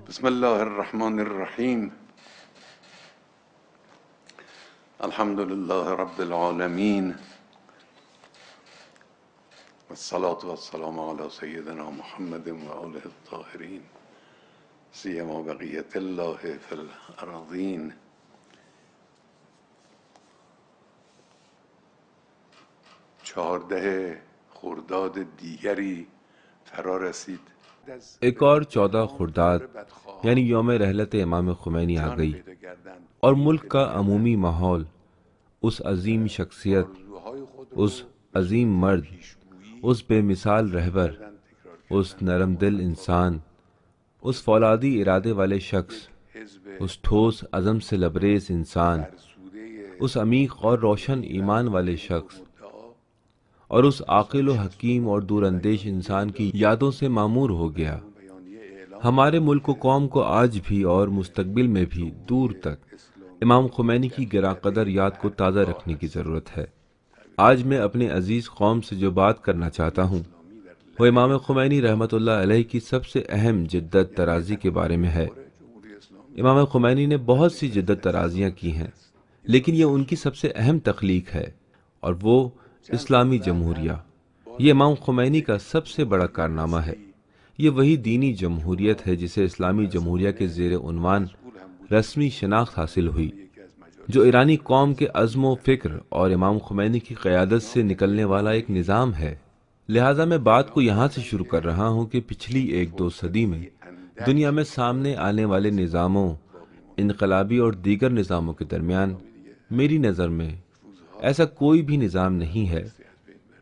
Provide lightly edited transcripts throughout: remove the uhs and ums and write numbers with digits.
بسم الله الرحمن الرحیم. الحمد لله رب العالمین والصلاة والسلام على سیدنا محمد و آله الطاهرین سیما بقیة الله فی الارضین. چهارده خرداد دیگری فرا رسید. ایک اور 14 خرداد یعنی یوم رحلت امام خمینی آ گئی اور ملک کا عمومی ماحول اس عظیم شخصیت، اس عظیم مرد، اس بے مثال رہبر، اس نرم دل انسان، اس فولادی ارادے والے شخص، اس ٹھوس عزم سے لبریز انسان، اس عمیق اور روشن ایمان والے شخص اور اس عاقل و حکیم اور دور اندیش انسان کی یادوں سے معمور ہو گیا۔ ہمارے ملک و قوم کو آج بھی اور مستقبل میں بھی دور تک امام خمینی کی گراں قدر یاد کو تازہ رکھنے کی ضرورت ہے۔ آج میں اپنے عزیز قوم سے جو بات کرنا چاہتا ہوں وہ امام خمینی رحمۃ اللہ علیہ کی سب سے اہم جدت طرازی کے بارے میں ہے۔ امام خمینی نے بہت سی جدت طرازیاں کی ہیں، لیکن یہ ان کی سب سے اہم تخلیق ہے اور وہ اسلامی جمہوریہ۔ یہ امام خمینی کا سب سے بڑا کارنامہ ہے۔ یہ وہی دینی جمہوریت ہے جسے اسلامی جمہوریہ کے زیر عنوان رسمی شناخت حاصل ہوئی، جو ایرانی قوم کے عزم و فکر اور امام خمینی کی قیادت سے نکلنے والا ایک نظام ہے۔ لہٰذا میں بات کو یہاں سے شروع کر رہا ہوں کہ پچھلی 1-2 صدی میں دنیا میں سامنے آنے والے نظاموں، انقلابی اور دیگر نظاموں کے درمیان میری نظر میں ایسا کوئی بھی نظام نہیں ہے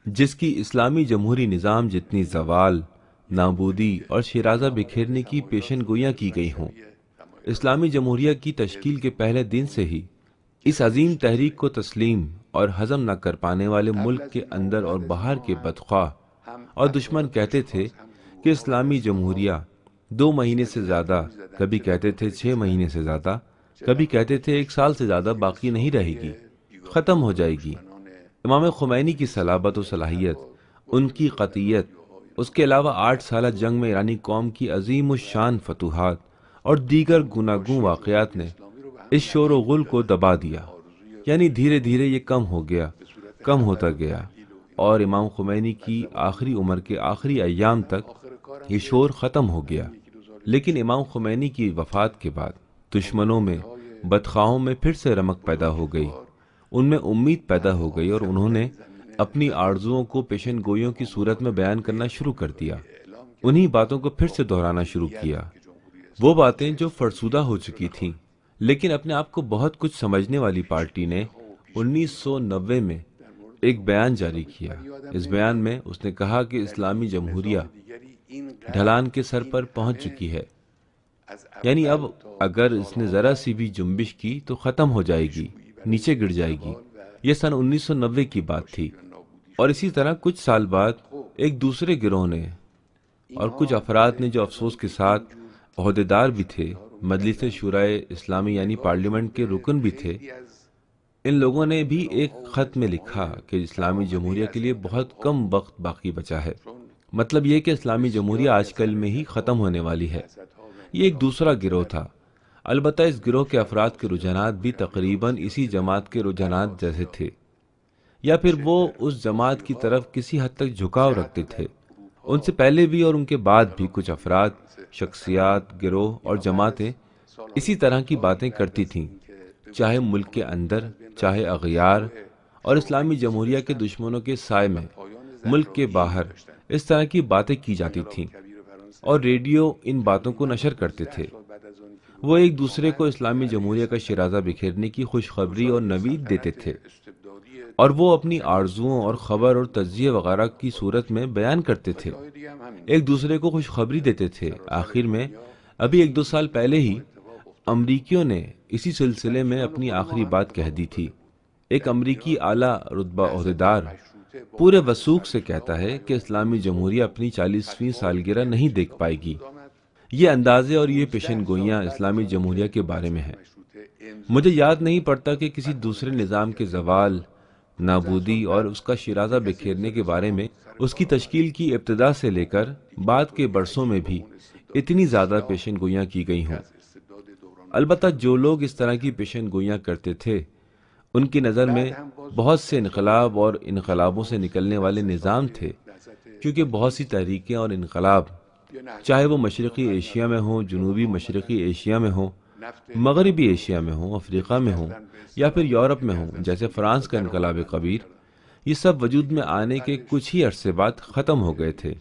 جس کی اسلامی جمہوری نظام جتنی زوال، نابودی اور شیرازہ بکھیرنے کی پیشن گوئیاں کی گئی ہوں۔ اسلامی جمہوریہ کی تشکیل کے پہلے دن سے ہی اس عظیم تحریک کو تسلیم اور ہضم نہ کر پانے والے ملک کے اندر اور باہر کے بدخواہ اور دشمن کہتے تھے کہ اسلامی جمہوریہ 2 مہینے سے زیادہ، کبھی کہتے تھے 6 مہینے سے زیادہ، کبھی کہتے تھے 1 سال سے زیادہ باقی نہیں رہے گی، ختم ہو جائے گی۔ امام خمینی کی صلابت و صلاحیت، ان کی قطعیت، اس کے علاوہ 8 سالہ جنگ میں ایرانی قوم کی عظیم الشان فتوحات اور دیگر گوناگون واقعات نے اس شور و غل کو دبا دیا۔ یعنی دھیرے دھیرے یہ کم ہو گیا، کم ہوتا گیا اور امام خمینی کی آخری عمر کے آخری ایام تک یہ شور ختم ہو گیا۔ لیکن امام خمینی کی وفات کے بعد دشمنوں میں، بدخواہوں میں پھر سے رمق پیدا ہو گئی، ان میں امید پیدا ہو گئی اور انہوں نے اپنی آرزوؤں کو پیشن گوئیوں کی صورت میں بیان کرنا شروع کر دیا۔ انہی باتوں کو پھر سے دہرانا شروع کیا، وہ باتیں جو فرسودہ ہو چکی تھیں۔ لیکن اپنے آپ کو بہت کچھ سمجھنے والی پارٹی نے 1990 میں ایک بیان جاری کیا۔ اس بیان میں اس نے کہا کہ اسلامی جمہوریہ ڈھلان کے سر پر پہنچ چکی ہے، یعنی اب اگر اس نے ذرا سی بھی جنبش کی تو ختم ہو جائے گی، نیچے گر جائے گی۔ یہ سن 1990 کی بات تھی۔ اور اسی طرح کچھ سال بعد ایک دوسرے گروہ نے اور کچھ افراد نے جو افسوس کے ساتھ عہدیدار بھی تھے، مجلس شورائے اسلامی یعنی پارلیمنٹ کے رکن بھی تھے، ان لوگوں نے بھی ایک خط میں لکھا کہ اسلامی جمہوریہ کے لیے بہت کم وقت باقی بچا ہے۔ مطلب یہ کہ اسلامی جمہوریہ آج کل میں ہی ختم ہونے والی ہے۔ یہ ایک دوسرا گروہ تھا۔ البتہ اس گروہ کے افراد کے رجحانات بھی تقریباً اسی جماعت کے رجحانات جیسے تھے، یا پھر وہ اس جماعت کی طرف کسی حد تک جھکاؤ رکھتے تھے۔ ان سے پہلے بھی اور ان کے بعد بھی کچھ افراد، شخصیات، گروہ اور جماعتیں اسی طرح کی باتیں کرتی تھیں، چاہے ملک کے اندر، چاہے اغیار اور اسلامی جمہوریہ کے دشمنوں کے سائے میں ملک کے باہر اس طرح کی باتیں کی جاتی تھیں، اور ریڈیو ان باتوں کو نشر کرتے تھے۔ وہ ایک دوسرے کو اسلامی جمہوریہ کا شیرازہ بکھیرنے کی خوشخبری اور نوید دیتے تھے، اور وہ اپنی آرزوؤں اور خبر اور تجزیے وغیرہ کی صورت میں بیان کرتے تھے، ایک دوسرے کو خوشخبری دیتے تھے۔ آخر میں ابھی 1-2 سال پہلے ہی امریکیوں نے اسی سلسلے میں اپنی آخری بات کہہ دی تھی۔ ایک امریکی اعلیٰ رتبہ عہدیدار پورے وثوق سے کہتا ہے کہ اسلامی جمہوریہ اپنی 40ویں سالگرہ نہیں دیکھ پائے گی۔ یہ اندازے اور یہ پیشن گوئیاں اسلامی جمہوریہ کے بارے میں ہیں۔ مجھے یاد نہیں پڑتا کہ کسی دوسرے نظام کے زوال، نابودی اور اس کا شیرازہ بکھیرنے کے بارے میں اس کی تشکیل کی ابتدا سے لے کر بعد کے برسوں میں بھی اتنی زیادہ پیشن گوئیاں کی گئی ہوں۔ البتہ جو لوگ اس طرح کی پیشن گوئیاں کرتے تھے ان کی نظر میں بہت سے انقلاب اور انقلابوں سے نکلنے والے نظام تھے، کیونکہ بہت سی تحریکیں اور انقلاب چاہے وہ مشرقی ایشیا میں ہوں، جنوبی مشرقی ایشیا میں ہوں، مغربی ایشیا میں ہوں، افریقہ میں ہوں یا پھر یورپ میں ہوں، جیسے فرانس کا انقلاب کبیر، یہ سب وجود میں آنے کے کچھ ہی عرصے بعد ختم ہو گئے تھے۔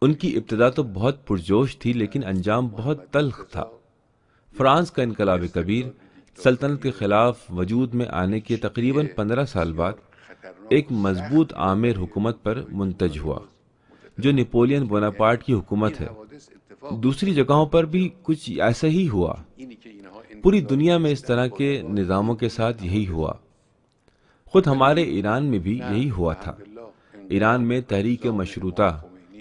ان کی ابتدا تو بہت پرجوش تھی لیکن انجام بہت تلخ تھا۔ فرانس کا انقلاب کبیر سلطنت کے خلاف وجود میں آنے کے تقریباً 15 سال بعد ایک مضبوط آمر حکومت پر منتج ہوا جو نپولین بوناپارٹ کی حکومت ہے۔ دوسری جگہوں پر بھی کچھ ایسا ہی ہوا۔ پوری دنیا میں اس طرح کے نظاموں کے ساتھ یہی ہوا۔ خود ہمارے ایران میں بھی یہی ہوا تھا۔ ایران میں تحریک مشروطہ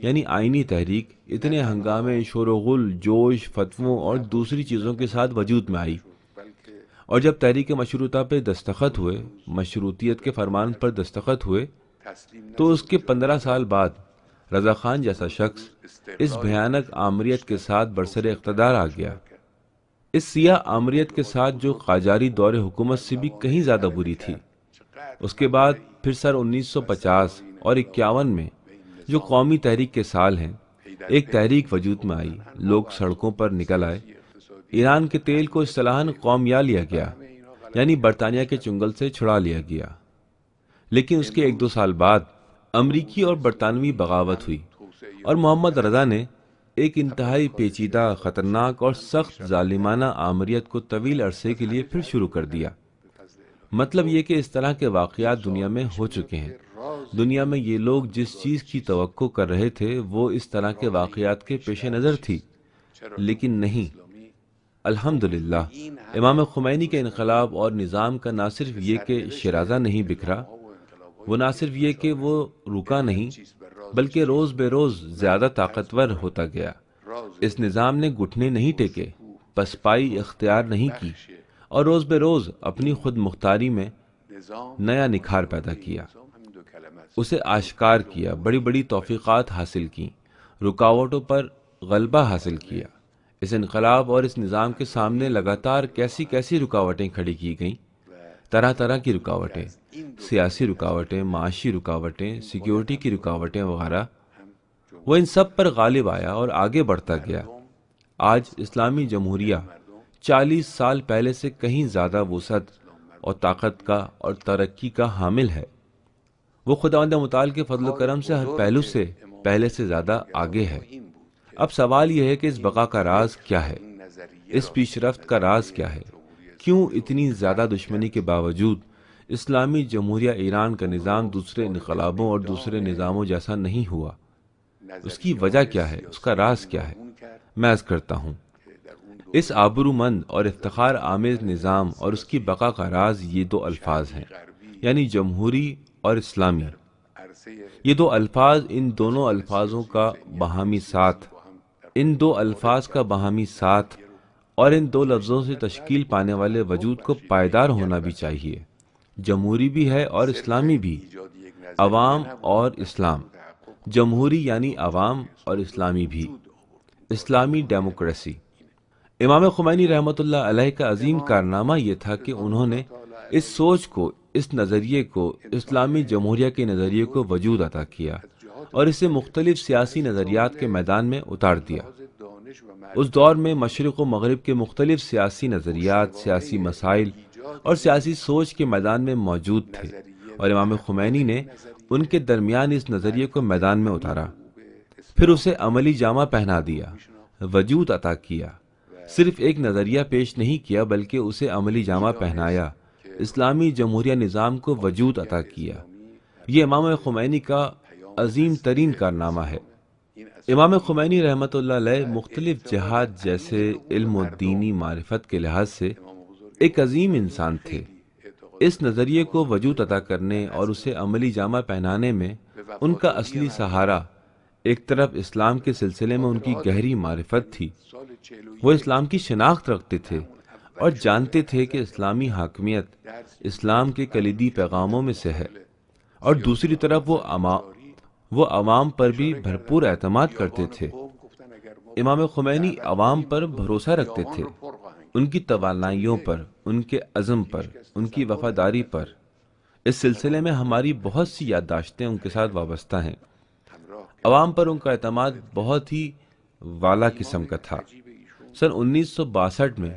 یعنی آئینی تحریک اتنے ہنگامے، شور و غل، جوش، فتووں اور دوسری چیزوں کے ساتھ وجود میں آئی، اور جب تحریک مشروطہ پہ دستخط ہوئے، مشروطیت کے فرمان پر دستخط ہوئے، تو اس کے 15 سال بعد رضا خان جیسا شخص اس بھیانک آمریت کے ساتھ برسر اقتدار آ گیا۔ اس سیاہ آمریت کے ساتھ جو قاجاری دور حکومت سے بھی کہیں زیادہ بری تھی۔ اس کے بعد پھر سن 1950 اور 51 میں جو قومی تحریک کے سال ہیں، ایک تحریک وجود میں آئی، لوگ سڑکوں پر نکل آئے۔ ایران کے تیل کو اصطلاحاً قومیہ لیا گیا، یعنی برطانیہ کے چنگل سے چھڑا لیا گیا۔ لیکن اس کے 1-2 سال بعد امریکی اور برطانوی بغاوت ہوئی اور محمد رضا نے ایک انتہائی پیچیدہ، خطرناک اور سخت ظالمانہ آمریت کو طویل عرصے کے لیے پھر شروع کر دیا۔ مطلب یہ کہ اس طرح کے واقعات دنیا میں ہو چکے ہیں۔ دنیا میں یہ لوگ جس چیز کی توقع کر رہے تھے وہ اس طرح کے واقعات کے پیش نظر تھی، لیکن نہیں۔ الحمدللہ امام خمینی کے انقلاب اور نظام کا نہ صرف یہ کہ شیرازہ نہیں بکھرا، وہ نہ صرف یہ کہ وہ رکا نہیں، بلکہ روز بے روز زیادہ طاقتور ہوتا گیا۔ اس نظام نے گھٹنے نہیں ٹیکے، پسپائی اختیار نہیں کی، اور روز بے روز اپنی خود مختاری میں نیا نکھار پیدا کیا، اسے آشکار کیا، بڑی بڑی توفیقات حاصل کی، رکاوٹوں پر غلبہ حاصل کیا۔ اس انقلاب اور اس نظام کے سامنے لگاتار کیسی کیسی رکاوٹیں کھڑی کی گئیں، طرح طرح کی رکاوٹیں، سیاسی رکاوٹیں، معاشی رکاوٹیں، سیکیورٹی کی رکاوٹیں وغیرہ۔ وہ ان سب پر غالب آیا اور آگے بڑھتا گیا۔ آج اسلامی جمہوریہ 40 سال پہلے سے کہیں زیادہ وسعت اور طاقت کا اور ترقی کا حامل ہے۔ وہ خداوند متعال کے فضل و کرم سے ہر پہلو سے پہلے سے زیادہ آگے ہے۔ اب سوال یہ ہے کہ اس بقا کا راز کیا ہے؟ اس پیش رفت کا راز کیا ہے؟ کیوں اتنی زیادہ دشمنی کے باوجود اسلامی جمہوریہ ایران کا نظام دوسرے انقلابوں اور دوسرے نظاموں جیسا نہیں ہوا؟ اس کی وجہ کیا ہے؟ اس کا راز کیا ہے؟ میں عرض کرتا ہوں، اس آبرومند اور افتخار آمیز نظام اور اس کی بقا کا راز یہ 2 الفاظ ہیں، یعنی جمہوری اور اسلامی۔ یہ 2 الفاظ، ان دونوں الفاظوں کا باہمی ساتھ، ان 2 الفاظ کا باہمی ساتھ اور ان 2 لفظوں سے تشکیل پانے والے وجود کو پائیدار ہونا بھی چاہیے۔ جمہوری بھی ہے اور اسلامی بھی، عوام اور اسلام۔ جمہوری یعنی عوام اور اسلامی بھی، اسلامی ڈیموکریسی۔ امام خمینی رحمۃ اللہ علیہ کا عظیم کارنامہ یہ تھا کہ انہوں نے اس سوچ کو، اس نظریے کو، اسلامی جمہوریہ کے نظریے کو وجود عطا کیا اور اسے مختلف سیاسی نظریات کے میدان میں اتار دیا۔ اس دور میں مشرق و مغرب کے مختلف سیاسی نظریات، سیاسی مسائل اور سیاسی سوچ کے میدان میں موجود تھے، اور امام خمینی نے ان کے درمیان اس نظریے کو میدان میں اتارا، پھر اسے عملی جامہ پہنا دیا، وجود عطا کیا۔ صرف ایک نظریہ پیش نہیں کیا بلکہ اسے عملی جامہ پہنایا، اسلامی جمہوریہ نظام کو وجود عطا کیا۔ یہ امام خمینی کا عظیم ترین کارنامہ ہے۔ امام خمینی رحمۃ اللہ علیہ مختلف جہاد جیسے علم و دینی معرفت کے لحاظ سے ایک عظیم انسان تھے۔ اس نظریے کو وجود عطا کرنے اور اسے عملی جامہ پہنانے میں ان کا اصلی سہارا ایک طرف اسلام کے سلسلے میں ان کی گہری معرفت تھی، وہ اسلام کی شناخت رکھتے تھے اور جانتے تھے کہ اسلامی حاکمیت اسلام کے کلیدی پیغاموں میں سے ہے، اور دوسری طرف وہ عوام پر بھی بھرپور اعتماد کرتے تھے۔ امام خمینی عوام پر بھروسہ رکھتے تھے، ان کی توانائیوں پر، ان کے عزم پر، ان کی وفاداری پر۔ اس سلسلے میں ہماری بہت سی یادداشتیں ان کے ساتھ وابستہ ہیں۔ عوام پر ان کا اعتماد بہت ہی والا قسم کا تھا۔ سن 1962 میں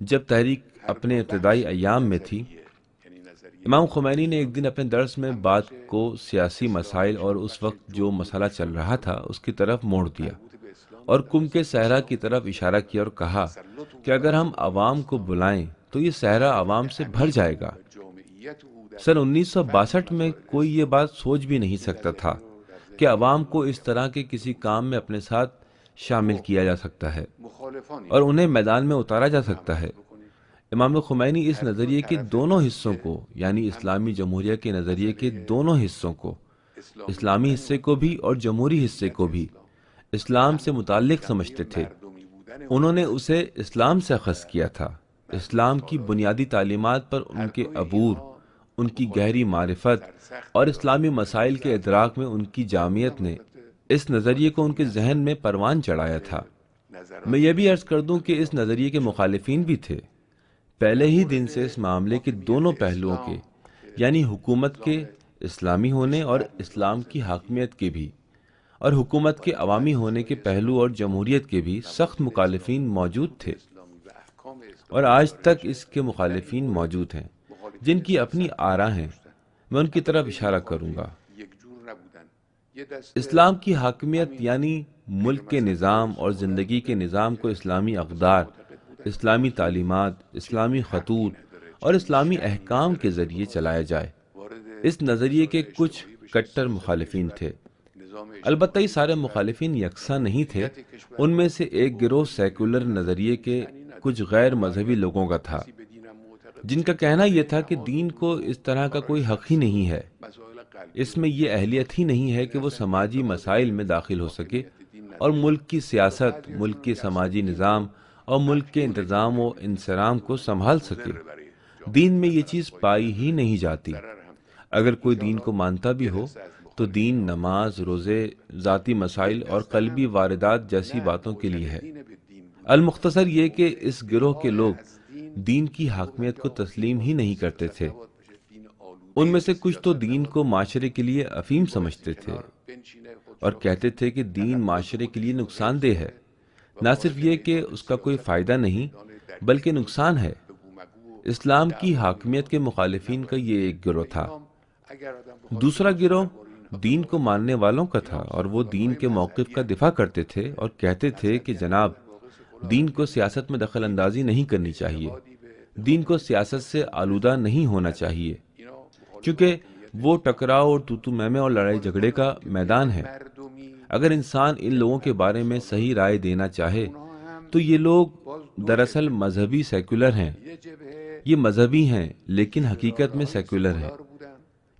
جب تحریک اپنے ابتدائی ایام میں تھی، امام خمینی نے ایک دن اپنے درس میں بات کو سیاسی مسائل اور اس وقت جو مسئلہ چل رہا تھا اس کی طرف موڑ دیا اور قم کے صحرا کی طرف اشارہ کیا اور کہا کہ اگر ہم عوام کو بلائیں تو یہ صحرا عوام سے بھر جائے گا۔ سن 1962 میں کوئی یہ بات سوچ بھی نہیں سکتا تھا کہ عوام کو اس طرح کے کسی کام میں اپنے ساتھ شامل کیا جا سکتا ہے اور انہیں میدان میں اتارا جا سکتا ہے۔ امام خمینی اس نظریے کے دونوں حصوں کو، یعنی اسلامی جمہوریہ کے نظریے کے دونوں حصوں کو، اسلامی حصے کو بھی اور جمہوری حصے کو بھی، اسلام سے متعلق سمجھتے تھے۔ انہوں نے اسے اسلام سے اخذ کیا تھا۔ اسلام کی بنیادی تعلیمات پر ان کے عبور، ان کی گہری معرفت اور اسلامی مسائل کے ادراک میں ان کی جامعیت نے اس نظریے کو ان کے ذہن میں پروان چڑھایا تھا۔ میں یہ بھی عرض کر دوں کہ اس نظریے کے مخالفین بھی تھے۔ پہلے ہی دن سے اس معاملے کے دونوں پہلوؤں کے، یعنی حکومت کے اسلامی ہونے اور اسلام کی حاکمیت کے بھی، اور حکومت کے عوامی ہونے کے پہلو اور جمہوریت کے بھی سخت مخالفین موجود تھے، اور آج تک اس کے مخالفین موجود ہیں جن کی اپنی آراء ہیں۔ میں ان کی طرف اشارہ کروں گا۔ اسلام کی حاکمیت یعنی ملک کے نظام اور زندگی کے نظام کو اسلامی اقدار، اسلامی تعلیمات، اسلامی خطوط اور اسلامی احکام کے ذریعے چلایا جائے۔ اس نظریے کے کچھ کٹر مخالفین تھے، البتہ یہ سارے مخالفین یکساں نہیں تھے۔ ان میں سے ایک گروہ سیکولر نظریے کے کچھ غیر مذہبی لوگوں کا تھا، جن کا کہنا یہ تھا کہ دین کو اس طرح کا کوئی حق ہی نہیں ہے، اس میں یہ اہلیت ہی نہیں ہے کہ وہ سماجی مسائل میں داخل ہو سکے اور ملک کی سیاست، ملک کے سماجی نظام اور ملک کے انتظام و انصرام کو سنبھال سکے۔ دین میں یہ چیز پائی ہی نہیں جاتی۔ اگر کوئی دین کو مانتا بھی ہو تو دین نماز، روزے، ذاتی مسائل اور قلبی واردات جیسی باتوں کے لیے ہے۔ المختصر یہ کہ اس گروہ کے لوگ دین کی حاکمیت کو تسلیم ہی نہیں کرتے تھے۔ ان میں سے کچھ تو دین کو معاشرے کے لیے افیم سمجھتے تھے اور کہتے تھے کہ دین معاشرے کے لیے نقصان دہ ہے، نہ صرف یہ کہ اس کا کوئی فائدہ نہیں بلکہ نقصان ہے۔ اسلام کی حاکمیت کے مخالفین کا یہ ایک گروہ تھا۔ دوسرا گروہ دین کو ماننے والوں کا تھا، اور وہ دین کے موقف کا دفاع کرتے تھے اور کہتے تھے کہ جناب، دین کو سیاست میں دخل اندازی نہیں کرنی چاہیے، دین کو سیاست سے آلودہ نہیں ہونا چاہیے، کیونکہ وہ ٹکراؤ اور تو میں اور لڑائی جھگڑے کا میدان ہے۔ اگر انسان ان لوگوں کے بارے میں صحیح رائے دینا چاہے تو یہ لوگ دراصل مذہبی سیکولر ہیں۔ یہ مذہبی ہیں لیکن حقیقت میں سیکولر ہیں،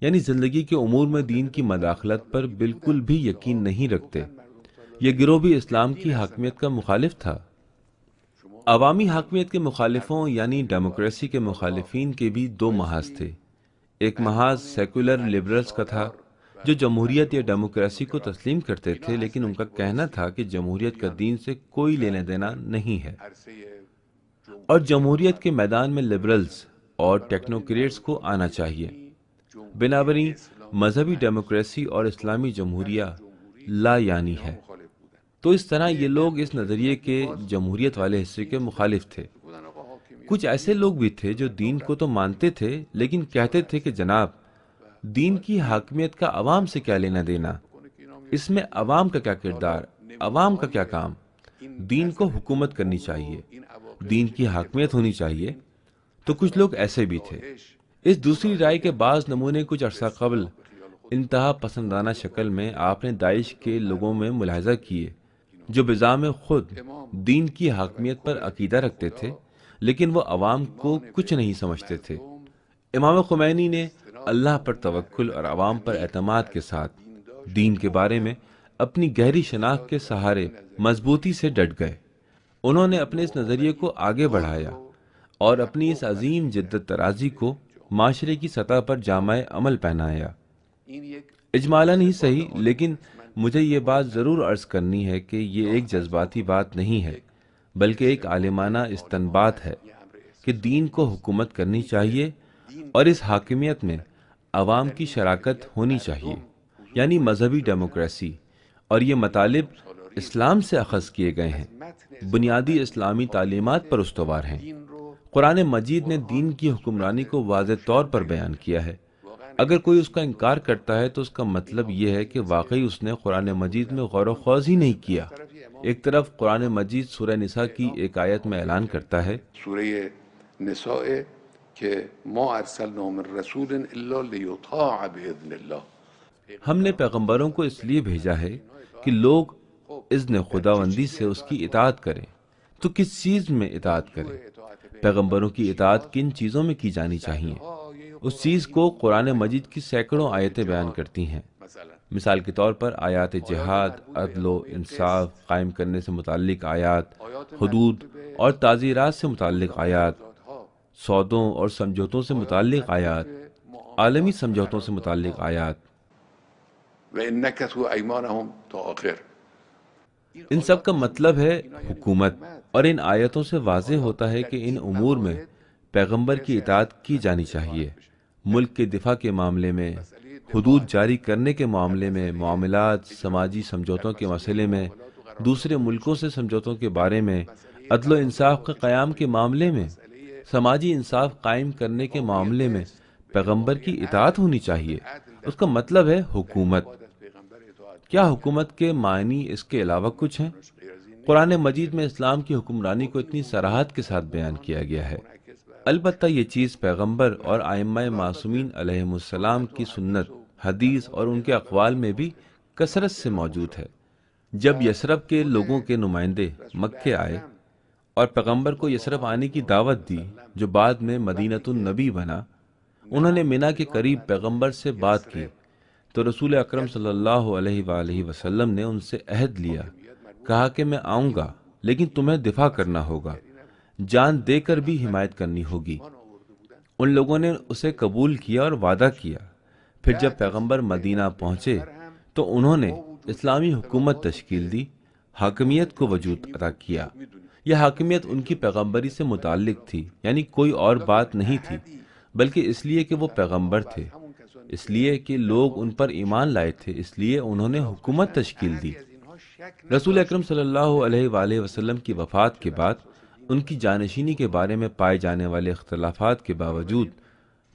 یعنی زندگی کے امور میں دین کی مداخلت پر بالکل بھی یقین نہیں رکھتے۔ یہ گروہ بھی اسلام کی حاکمیت کا مخالف تھا۔ عوامی حاکمیت کے مخالفوں یعنی ڈیموکریسی کے مخالفین کے بھی دو محاذ تھے۔ ایک محاذ سیکولر لبرلز کا تھا جو جمہوریت یا ڈیموکریسی کو تسلیم کرتے تھے، لیکن ان کا کہنا تھا کہ جمہوریت کا دین سے کوئی لینا دینا نہیں ہے، اور جمہوریت کے میدان میں لبرلز اور ٹیکنوکریٹس کو آنا چاہیے۔ بنابراین مذہبی ڈیموکریسی اور اسلامی جمہوریہ لا یعنی ہے۔ تو اس طرح یہ لوگ اس نظریے کے جمہوریت والے حصے کے مخالف تھے۔ کچھ ایسے لوگ بھی تھے جو دین کو تو مانتے تھے لیکن کہتے تھے کہ جناب، دین کی حاکمیت کا عوام سے کیا لینا دینا، اس میں عوام کا کیا کردار، عوام کا کیا کام، دین کو حکومت کرنی چاہیے، دین کی حاکمیت ہونی چاہیے۔ تو کچھ لوگ ایسے بھی تھے۔ اس دوسری رائے کے بعض نمونے کچھ عرصہ قبل انتہا پسندانہ شکل میں آپ نے داعش کے لوگوں میں ملاحظہ کیے، جو بذام خود دین کی حاکمیت پر عقیدہ رکھتے تھے لیکن وہ عوام کو کچھ نہیں سمجھتے تھے۔ امام خمینی نے اللہ پر توکل اور عوام پر اعتماد کے ساتھ دین کے بارے میں اپنی گہری شناخت کے سہارے مضبوطی سے ڈٹ گئے۔ انہوں نے اپنے اس نظریے کو آگے بڑھایا اور اپنی اس عظیم جدت ترازی کو معاشرے کی سطح پر جامع عمل پہنایا۔ اجمالاً ہی صحیح لیکن مجھے یہ بات ضرور عرض کرنی ہے کہ یہ ایک جذباتی بات نہیں ہے بلکہ ایک عالمانہ استنباط ہے کہ دین کو حکومت کرنی چاہیے اور اس حاکمیت میں عوام کی شراکت ہونی چاہیے، یعنی مذہبی ڈیموکریسی، اور یہ مطالب اسلام سے اخذ کیے گئے ہیں، بنیادی اسلامی تعلیمات پر استوار ہیں۔ قرآن مجید نے دین کی حکمرانی کو واضح طور پر بیان کیا ہے۔ اگر کوئی اس کا انکار کرتا ہے تو اس کا مطلب یہ ہے کہ واقعی اس نے قرآن مجید میں غور و خوض ہی نہیں کیا۔ ایک طرف قرآن مجید سورہ نساء کی ایک آیت میں اعلان کرتا ہے سورہ نساء کہ ما ارسلنا من رسول الا لیطاع باذن اللہ، ہم نے پیغمبروں کو اس لیے بھیجا ہے کہ لوگ اذن خداوندی سے اس کی اطاعت کریں۔ تو کس چیز میں اطاعت کریں؟ پیغمبروں کی اطاعت کن چیزوں میں کی جانی چاہیے؟ اس چیز کو قرآن مجید کی سینکڑوں آیتیں بیان کرتی ہیں۔ مثال کے طور پر آیات جہاد، عدل و انصاف قائم کرنے سے متعلق آیات، حدود اور تعزیرات سے متعلق آیات، سودوں اور سمجھوتوں سے متعلق آیات، عالمی سمجھوتوں سے متعلق آیات۔ وَإِن نَكَثُوا أَيْمَانَهُمْ تو آخر۔ ان سب کا مطلب ہے حکومت، اور ان آیتوں سے واضح ہوتا ہے کہ ان امور میں پیغمبر کی اطاعت کی جانی چاہیے۔ ملک کے دفاع کے معاملے میں، حدود جاری کرنے کے معاملے میں، معاملات، سماجی سمجھوتوں کے مسئلے میں، دوسرے ملکوں سے سمجھوتوں کے بارے میں، عدل و انصاف کے قیام کے معاملے میں، سماجی انصاف قائم کرنے کے معاملے میں پیغمبر کی اطاعت ہونی چاہیے۔ اس کا مطلب ہے حکومت۔ کیا حکومت کے معنی اس کے علاوہ کچھ ہیں؟ قرآن مجید میں اسلام کی حکمرانی کو اتنی صراحت کے ساتھ بیان کیا گیا ہے۔ البتہ یہ چیز پیغمبر اور ائمہ معصومین علیہم السلام کی سنت، حدیث اور ان کے اقوال میں بھی کثرت سے موجود ہے۔ جب یثرب کے لوگوں کے نمائندے مکے آئے اور پیغمبر کو یثرب آنے کی دعوت دی، جو بعد میں مدینۃ النبی بنا، انہوں نے منا کے قریب پیغمبر سے بات کی تو رسول اکرم صلی اللہ علیہ وآلہ وسلم نے ان سے عہد لیا، کہا کہ میں آؤں گا لیکن تمہیں دفاع کرنا ہوگا، جان دے کر بھی حمایت کرنی ہوگی۔ ان لوگوں نے اسے قبول کیا اور وعدہ کیا۔ پھر جب پیغمبر مدینہ پہنچے تو انہوں نے اسلامی حکومت تشکیل دی، حاکمیت کو وجود عطا کیا۔ یہ حاکمیت ان کی پیغمبری سے متعلق تھی، یعنی کوئی اور بات نہیں تھی، بلکہ اس لیے کہ وہ پیغمبر تھے، اس لیے کہ لوگ ان پر ایمان لائے تھے، اس لیے انہوں نے حکومت تشکیل دی۔ رسول اکرم صلی اللہ علیہ وآلہ وسلم کی وفات کے بعد ان کی جانشینی کے بارے میں پائے جانے والے اختلافات کے باوجود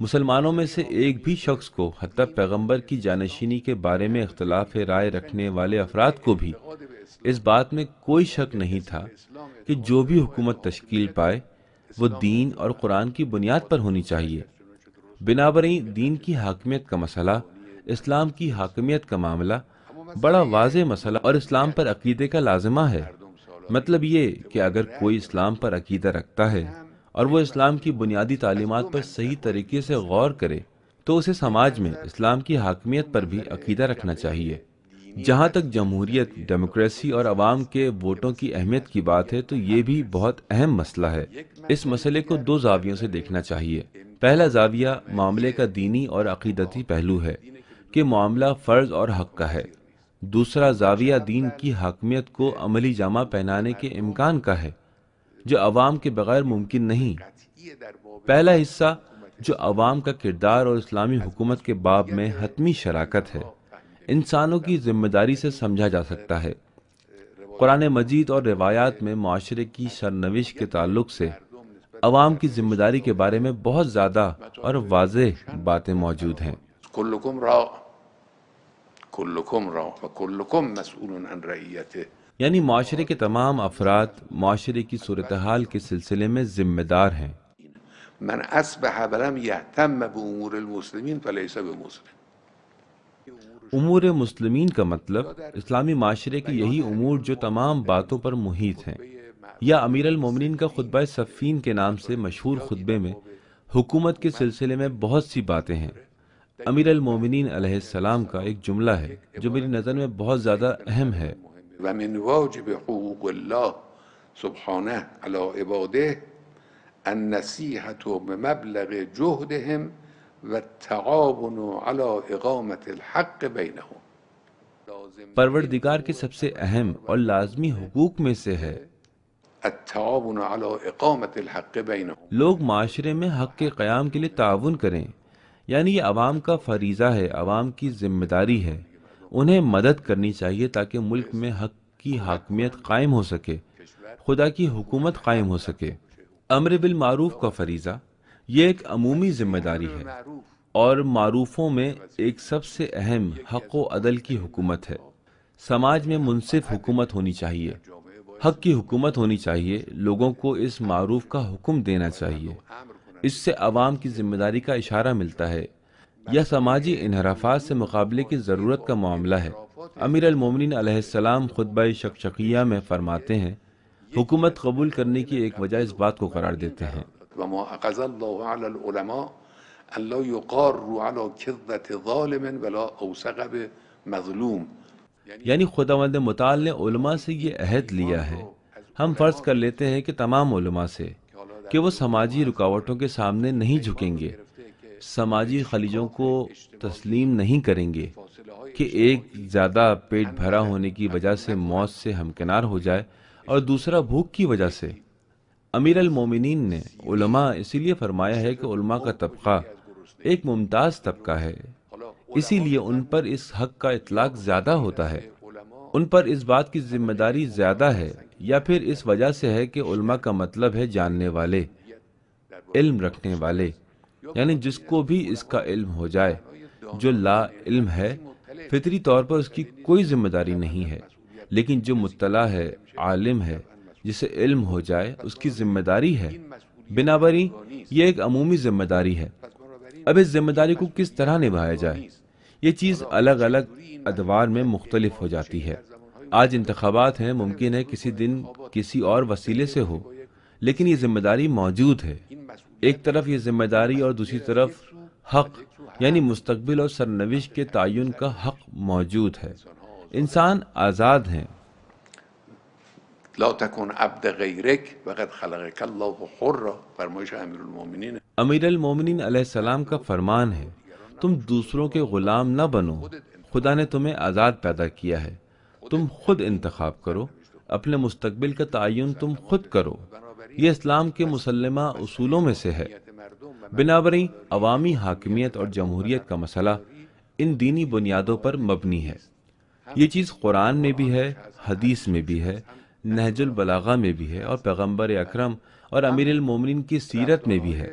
مسلمانوں میں سے ایک بھی شخص کو، حتیٰ پیغمبر کی جانشینی کے بارے میں اختلاف رائے رکھنے والے افراد کو بھی، اس بات میں کوئی شک نہیں تھا کہ جو بھی حکومت تشکیل پائے وہ دین اور قرآن کی بنیاد پر ہونی چاہیے۔ بنابراین دین کی حاکمیت کا مسئلہ، اسلام کی حاکمیت کا معاملہ بڑا واضح مسئلہ اور اسلام پر عقیدے کا لازمہ ہے۔ مطلب یہ کہ اگر کوئی اسلام پر عقیدہ رکھتا ہے اور وہ اسلام کی بنیادی تعلیمات پر صحیح طریقے سے غور کرے تو اسے سماج میں اسلام کی حاکمیت پر بھی عقیدہ رکھنا چاہیے۔ جہاں تک جمہوریت، ڈیموکریسی اور عوام کے ووٹوں کی اہمیت کی بات ہے تو یہ بھی بہت اہم مسئلہ ہے۔ اس مسئلے کو دو زاویوں سے دیکھنا چاہیے۔ پہلا زاویہ معاملے کا دینی اور عقیدتی پہلو ہے کہ معاملہ فرض اور حق کا ہے۔ دوسرا زاویہ دین کی حاکمیت کو عملی جامہ پہنانے کے امکان کا ہے، جو عوام کے بغیر ممکن نہیں۔ پہلا حصہ جو عوام کا کردار اور اسلامی حکومت کے باب میں حتمی شراکت ہے، انسانوں کی ذمہ داری سے سمجھا جا سکتا ہے۔ قرآن مجید اور روایات میں معاشرے کی سرنوشت کے تعلق سے عوام کی ذمہ داری کے بارے میں بہت زیادہ اور واضح باتیں موجود ہیں۔ کلکم راع کلکم راع وکلکم مسئول عن رعیتہ، یعنی معاشرے کے تمام افراد معاشرے کی صورتحال کے سلسلے میں ذمہ دار ہیں۔ من اصبح ولم یهتم بامور المسلمین فلیس بمسلم۔ امور مسلمین کا مطلب اسلامی معاشرے کے یہی امور جو تمام باتوں پر محیط ہیں، یا امیر المومنین کا خطبہ صفین کے نام سے مشہور خطبے میں حکومت کے سلسلے میں بہت سی باتیں ہیں۔ امیر المومنین علیہ السلام کا ایک جملہ ہے جو میری نظر میں بہت زیادہ اہم ہے۔ ومن واجب حقوق اللہ سبحانہ علی عبادہ النصیحة بمبلغ جهدهم والتعاون على اقامة الحق بینهم۔ پروردگار کے سب سے اہم اور لازمی حقوق میں سے ہے التعاون على اقامت الحق بینهم، لوگ معاشرے میں حق کے قیام کے لیے تعاون کریں، یعنی یہ عوام کا فریضہ ہے، عوام کی ذمہ داری ہے، انہیں مدد کرنی چاہیے تاکہ ملک میں حق کی حاکمیت قائم ہو سکے، خدا کی حکومت قائم ہو سکے۔ امر بالمعروف کا فریضہ یہ ایک عمومی ذمہ داری ہے اور معروفوں میں ایک سب سے اہم حق و عدل کی حکومت ہے۔ سماج میں منصف حکومت ہونی چاہیے، حق کی حکومت ہونی چاہیے، لوگوں کو اس معروف کا حکم دینا چاہیے۔ اس سے عوام کی ذمہ داری کا اشارہ ملتا ہے۔ یہ سماجی انحرافات سے مقابلے کی ضرورت کا معاملہ ہے۔ امیر المومنین علیہ السلام خطبہ شقشقیہ میں فرماتے ہیں، حکومت قبول کرنے کی ایک وجہ اس بات کو قرار دیتے ہیں وما اخذ الله على العلماء ان لا يقاروا على كذبة ظالم ولا اوثق بمظلوم، یعنی خداوند متعال نے علماء سے یہ عہد لیا ہے، ہم فرض کر لیتے ہیں کہ تمام علماء سے، کہ وہ سماجی رکاوٹوں کے سامنے نہیں جھکیں گے، سماجی خلیجوں کو تسلیم نہیں کریں گے کہ ایک زیادہ پیٹ بھرا ہونے کی وجہ سے موت سے ہمکنار ہو جائے اور دوسرا بھوک کی وجہ سے۔ امیر المومنین نے علماء اسی لیے فرمایا ہے کہ علماء کا طبقہ ایک ممتاز طبقہ ہے، اسی لیے ان پر اس حق کا اطلاق زیادہ ہوتا ہے، ان پر اس بات کی ذمہ داری زیادہ ہے، یا پھر اس وجہ سے ہے کہ علماء کا مطلب ہے جاننے والے، علم رکھنے والے، یعنی جس کو بھی اس کا علم ہو جائے۔ جو لا علم ہے فطری طور پر اس کی کوئی ذمہ داری نہیں ہے، لیکن جو مطلع ہے، عالم ہے، جسے علم ہو جائے اس کی ذمہ داری ہے۔ بنابراً یہ ایک عمومی ذمہ داری ہے۔ اب اس ذمہ داری کو کس طرح نبھایا جائے، یہ چیز الگ الگ ادوار میں مختلف ہو جاتی ہے۔ آج انتخابات ہیں، ممکن ہے کسی دن کسی اور وسیلے سے ہو، لیکن یہ ذمہ داری موجود ہے۔ ایک طرف یہ ذمہ داری اور دوسری طرف حق، یعنی مستقبل اور سرنوشت کے تعین کا حق موجود ہے۔ انسان آزاد ہیں۔ لا تكن عبد غیرک وقد خلقک اللہ حرا، فرمایش امیر المومنین۔ امیر المومنین علیہ السلام کا فرمان ہے، تم دوسروں کے غلام نہ بنو، خدا نے تمہیں آزاد پیدا کیا ہے، تم خود انتخاب کرو، اپنے مستقبل کا تعین تم خود کرو۔ یہ اسلام کے مسلمہ اصولوں میں سے ہے۔ بنابراً عوامی حاکمیت اور جمہوریت کا مسئلہ ان دینی بنیادوں پر مبنی ہے۔ یہ چیز قرآن میں بھی ہے، حدیث میں بھی ہے، نہج البلاغہ میں بھی ہے، اور پیغمبر اکرم اور امیر المومنین کی سیرت میں بھی ہے۔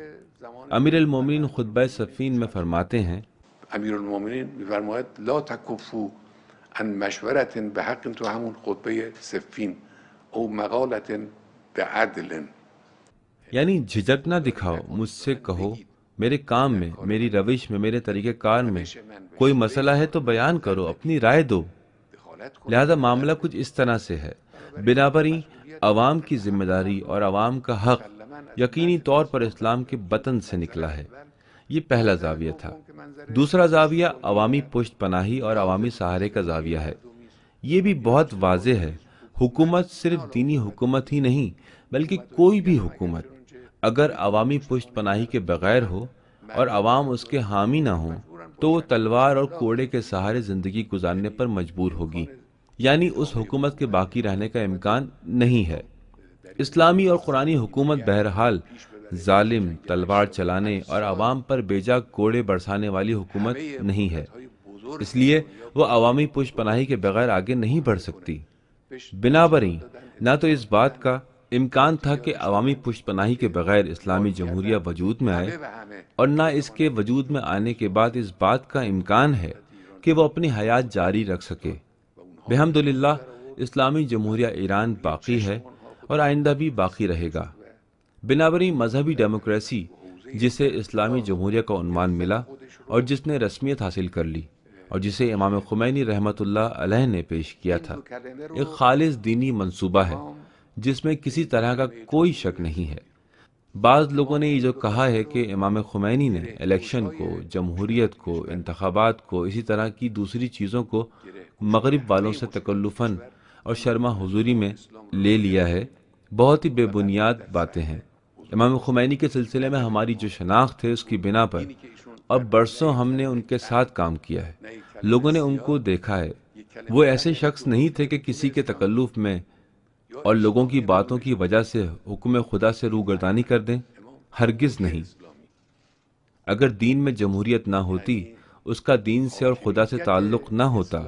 امیر المومنین خطبہ صفین میں فرماتے ہیں، امیر المومنین می‌فرماید لا تکفوا عن مشورة بحق، تو همون خطبه صفین، او مقالة بعدل، یعنی جھجک نہ دکھاؤ، مجھ سے کہو، میرے کام میں، میری روش میں، میرے طریقہ کار میں کوئی مسئلہ ہے تو بیان کرو، اپنی رائے دو۔ لہذا معاملہ کچھ اس طرح سے ہے۔ بنابراً عوام کی ذمہ داری اور عوام کا حق یقینی طور پر اسلام کے بطن سے نکلا ہے۔ یہ پہلا زاویہ تھا۔ دوسرا زاویہ عوامی پشت پناہی اور عوامی سہارے کا زاویہ ہے۔ یہ بھی بہت واضح ہے۔ حکومت صرف دینی حکومت ہی نہیں، بلکہ کوئی بھی حکومت اگر عوامی پشت پناہی کے بغیر ہو اور عوام اس کے حامی نہ ہوں تو وہ تلوار اور کوڑے کے سہارے زندگی گزارنے پر مجبور ہوگی، یعنی اس حکومت کے باقی رہنے کا امکان نہیں ہے۔ اسلامی اور قرآنی حکومت بہرحال ظالم، تلوار چلانے اور عوام پر بیجا کوڑے برسانے والی حکومت نہیں ہے، اس لیے وہ عوامی پشت پناہی کے بغیر آگے نہیں بڑھ سکتی۔ بنابراً نہ تو اس بات کا امکان تھا کہ عوامی پشت پناہی کے بغیر اسلامی جمہوریہ وجود میں آئے، اور نہ اس کے وجود میں آنے کے بعد اس بات کا امکان ہے کہ وہ اپنی حیات جاری رکھ سکے۔ بحمدللہ اسلامی جمہوریہ ایران باقی ہے اور آئندہ بھی باقی رہے گا۔ بنابراً مذہبی ڈیموکریسی، جسے اسلامی جمہوریہ کا عنوان ملا اور جس نے رسمیت حاصل کر لی اور جسے امام خمینی رحمۃ اللہ علیہ نے پیش کیا تھا، ایک خالص دینی منصوبہ ہے جس میں کسی طرح کا کوئی شک نہیں ہے۔ بعض لوگوں نے یہ جو کہا ہے کہ امام خمینی نے الیکشن کو، جمہوریت کو، انتخابات کو، اسی طرح کی دوسری چیزوں کو مغرب والوں سے تکلفاً اور شرما حضوری میں لے لیا ہے، بہت ہی بے بنیاد باتیں ہیں۔ امام خمینی کے سلسلے میں ہماری جو شناخت ہے اس کی بنا پر اب برسوں ہم نے ان کے ساتھ کام کیا ہے، لوگوں نے ان کو دیکھا ہے، وہ ایسے شخص نہیں تھے کہ کسی کے تکلف میں اور لوگوں کی باتوں کی وجہ سے حکم خدا سے روگردانی کر دیں، ہرگز نہیں۔ اگر دین میں جمہوریت نہ ہوتی، اس کا دین سے اور خدا سے تعلق نہ ہوتا،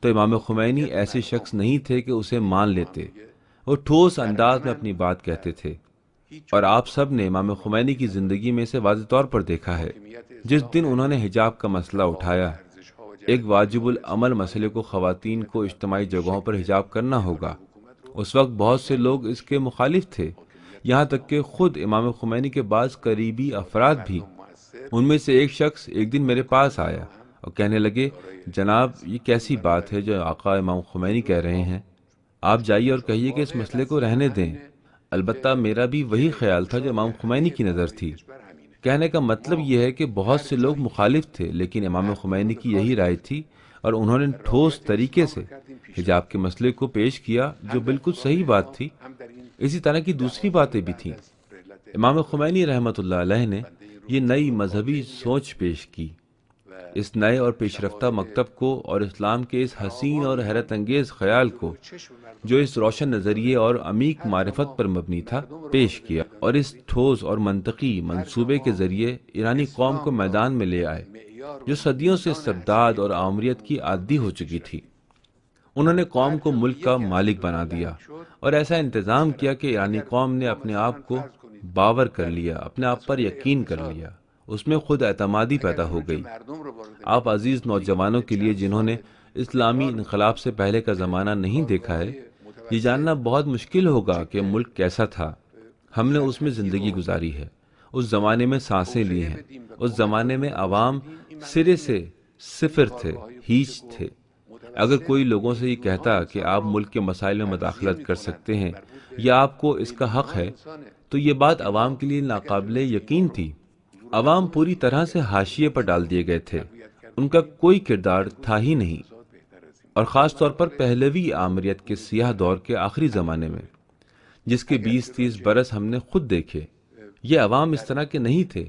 تو امام خمینی ایسے شخص نہیں تھے کہ اسے مان لیتے۔ وہ ٹھوس انداز میں اپنی بات کہتے تھے، اور آپ سب نے امام خمینی کی زندگی میں اسے واضح طور پر دیکھا ہے۔ جس دن انہوں نے حجاب کا مسئلہ اٹھایا، ایک واجب العمل مسئلے کو خواتین کو اجتماعی جگہوں پر حجاب کرنا ہوگا، اس وقت بہت سے لوگ اس کے مخالف تھے، یہاں تک کہ خود امام خمینی کے بعض قریبی افراد بھی۔ ان میں سے ایک شخص ایک دن میرے پاس آیا اور کہنے لگے، جناب یہ کیسی بات ہے جو آقا امام خمینی کہہ رہے ہیں، آپ جائیے اور کہیے کہ اس مسئلے کو رہنے دیں۔ البتہ میرا بھی وہی خیال تھا جو امام خمینی کی نظر تھی۔ کہنے کا مطلب یہ ہے کہ بہت سے لوگ مخالف تھے، لیکن امام خمینی کی یہی رائے تھی، اور انہوں نے ٹھوس طریقے سے حجاب کے مسئلے کو پیش کیا، جو بالکل صحیح بات تھی۔ اسی طرح کی دوسری باتیں بھی تھیں۔ امام خمینی رحمۃ اللہ علیہ نے یہ نئی مذہبی سوچ پیش کی، اس نئے اور پیش رفتہ مکتب کو اور اسلام کے اس حسین اور حیرت انگیز خیال کو جو اس روشن نظریے اور عمیق معرفت پر مبنی تھا پیش کیا، اور اس ٹھوس اور منطقی منصوبے کے ذریعے ایرانی قوم کو میدان میں لے آئے جو صدیوں سے استبداد اور آمریت کی عادی ہو چکی تھی۔ انہوں نے قوم کو ملک کا مالک بنا دیا اور ایسا انتظام کیا کہ ایرانی قوم نے اپنے آپ کو باور کر لیا، اپنے آپ پر یقین کر لیا، اس میں خود اعتمادی پیدا ہو گئی۔ آپ عزیز نوجوانوں کے لیے جنہوں نے اسلامی انقلاب سے پہلے کا زمانہ نہیں دیکھا ہے، یہ جاننا بہت مشکل ہوگا کہ ملک کیسا تھا۔ ہم نے اس میں زندگی گزاری ہے، اس زمانے میں سانسیں لی ہیں۔ اس زمانے میں عوام سرے سے صفر تھے، ہیچ تھے۔ اگر کوئی لوگوں سے یہ کہتا کہ آپ ملک کے مسائل میں مداخلت کر سکتے ہیں یا آپ کو اس کا حق ہے، تو یہ بات عوام کے لیے ناقابل یقین تھی۔ عوام پوری طرح سے حاشیے پر ڈال دیے گئے تھے، ان کا کوئی کردار تھا ہی نہیں، اور خاص طور پر پہلوی آمریت کے سیاہ دور کے آخری زمانے میں، جس کے 20-30 برس ہم نے خود دیکھے۔ یہ عوام اس طرح کے نہیں تھے،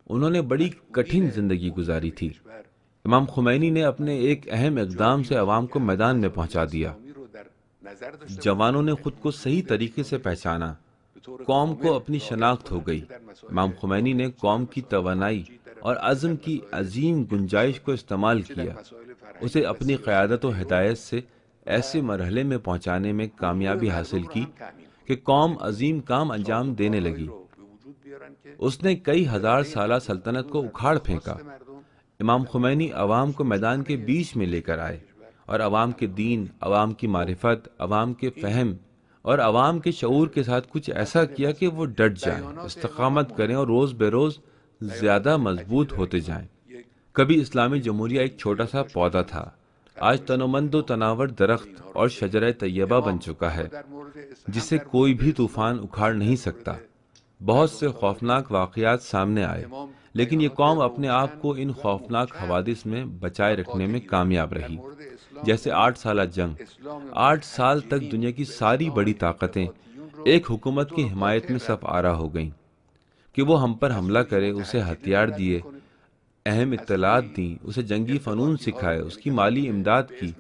انہوں نے بڑی کٹھن زندگی گزاری تھی۔ امام خمینی نے اپنے ایک اہم اقدام سے عوام کو میدان میں پہنچا دیا۔ جوانوں نے خود کو صحیح طریقے سے پہچانا، قوم کو اپنی شناخت ہو گئی۔ امام خمینی نے قوم کی توانائی اور عزم کی عظیم گنجائش کو استعمال کیا، اسے اپنی قیادت و ہدایت سے ایسے مرحلے میں پہنچانے میں کامیابی حاصل کی کہ قوم عظیم کام انجام دینے لگی۔ اس نے کئی ہزار سالہ سلطنت کو اکھاڑ پھینکا۔ امام خمینی عوام کو میدان کے بیچ میں لے کر آئے اور عوام کے دین، عوام کی معرفت، عوام کے فہم اور عوام کے شعور کے ساتھ کچھ ایسا کیا کہ وہ ڈٹ جائیں، استقامت کریں اور روز بے روز زیادہ مضبوط ہوتے جائیں۔ کبھی اسلامی جمہوریہ ایک چھوٹا سا پودا تھا، آج تنومند و تناور درخت اور شجرہ طیبہ بن چکا ہے، جسے کوئی بھی طوفان اکھاڑ نہیں سکتا۔ بہت سے خوفناک واقعات سامنے آئے، لیکن یہ قوم اپنے آپ کو ان خوفناک حوادث میں بچائے رکھنے میں کامیاب رہی۔ جیسے 8 سالہ جنگ، 8 سال تک دنیا کی ساری بڑی طاقتیں ایک حکومت کی حمایت میں صف آرا ہو گئیں کہ وہ ہم پر حملہ کرے، اسے ہتھیار دیے، اہم اطلاعات دیں، اسے جنگی فنون سکھائے، اس کی مالی امداد کی۔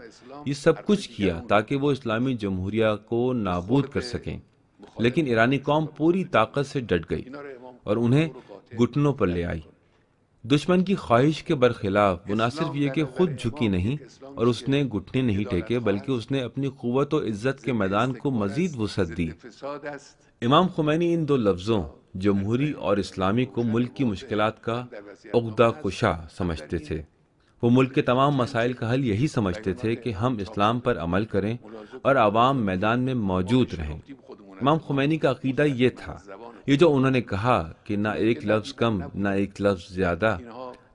یہ سب کچھ کیا تاکہ وہ اسلامی جمہوریہ کو نابود کر سکیں، لیکن ایرانی قوم پوری طاقت سے ڈٹ گئی اور انہیں گھٹنوں پر لے آئی۔ دشمن کی خواہش کے برخلاف وہ نہ صرف یہ کہ خود جھکی نہیں اور اس نے گھٹنے نہیں ٹیکے، بلکہ اس نے اپنی قوت و عزت کے میدان کو مزید وسعت دی۔ امام خمینی ان 2 لفظوں جمہوری اور اسلامی کو ملک کی مشکلات کا عقدہ کشا سمجھتے تھے۔ وہ ملک کے تمام مسائل کا حل یہی سمجھتے تھے کہ ہم اسلام پر عمل کریں اور عوام میدان میں موجود رہیں۔ امام خمینی کا عقیدہ یہ تھا، یہ جو انہوں نے کہا کہ نہ ایک لفظ کم نہ ایک لفظ زیادہ،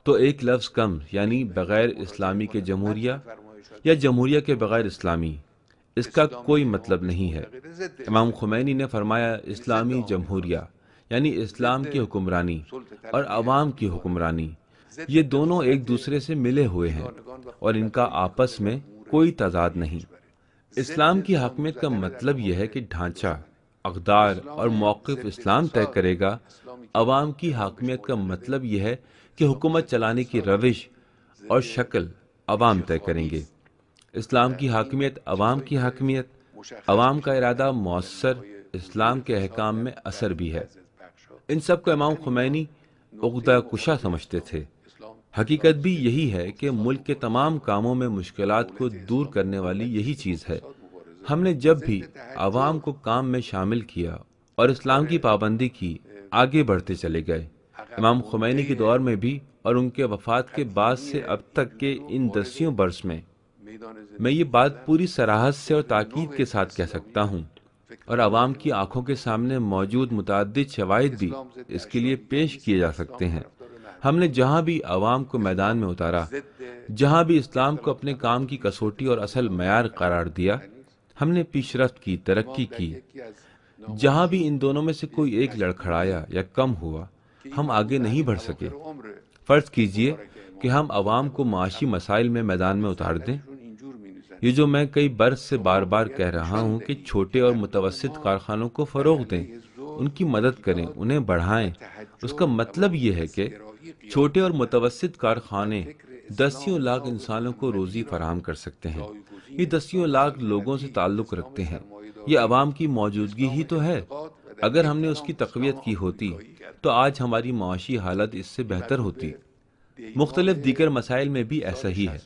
تو ایک لفظ کم یعنی بغیر اسلامی کے جمہوریہ یا جمہوریہ کے بغیر اسلامی، اس کا کوئی مطلب نہیں ہے۔ امام خمینی نے فرمایا اسلامی جمہوریہ یعنی اسلام کی حکمرانی اور عوام کی حکمرانی، یہ دونوں ایک دوسرے سے ملے ہوئے ہیں اور ان کا آپس میں کوئی تضاد نہیں۔ اسلام کی حاکمیت کا مطلب یہ ہے کہ ڈھانچہ، اقدار اور موقف اسلام طے کرے گا۔ عوام کی حاکمیت کا مطلب یہ ہے کہ حکومت چلانے کی روش اور شکل عوام طے کریں گے۔ اسلام کی حاکمیت، عوام کی حاکمیت، عوام کا ارادہ مؤثر، اسلام کے احکام میں اثر بھی ہے۔ ان سب کو امام خمینی عقدہ کشا سمجھتے تھے۔ حقیقت بھی یہی ہے کہ ملک کے تمام کاموں میں مشکلات کو دور کرنے والی یہی چیز ہے۔ ہم نے جب بھی عوام کو کام میں شامل کیا اور اسلام کی پابندی کی، آگے بڑھتے چلے گئے۔ امام خمینی کے دور میں بھی اور ان کے وفات کے بعد سے اب تک کے ان 10 برس میں یہ بات پوری صراحت سے اور تاکید کے ساتھ کہہ سکتا ہوں، اور عوام کی آنکھوں کے سامنے موجود متعدد شواہد بھی اس کے لیے پیش کیے جا سکتے ہیں۔ ہم نے جہاں بھی عوام کو میدان میں اتارا، جہاں بھی اسلام کو اپنے کام کی کسوٹی اور اصل معیار قرار دیا، ہم نے پیش رفت کی، ترقی کی۔ جہاں بھی ان دونوں میں سے کوئی ایک لڑکھڑایا یا کم ہوا، ہم آگے نہیں بڑھ سکے۔ فرض کیجئے کہ ہم عوام کو معاشی مسائل میں میدان میں اتار دیں۔ یہ جو میں کئی برس سے بار بار کہہ رہا ہوں کہ چھوٹے اور متوسط کارخانوں کو فروغ دیں، ان کی مدد کریں، انہیں بڑھائیں، اس کا مطلب یہ ہے کہ چھوٹے اور متوسط کارخانے 10 لاکھ انسانوں کو روزی فراہم کر سکتے ہیں۔ یہ 10 لاکھ لوگوں سے تعلق رکھتے ہیں۔ یہ عوام کی موجودگی ہی تو ہے۔ اگر ہم نے اس کی تقویت کی ہوتی تو آج ہماری معاشی حالت اس سے بہتر ہوتی۔ مختلف دیگر مسائل میں بھی ایسا ہی ہے۔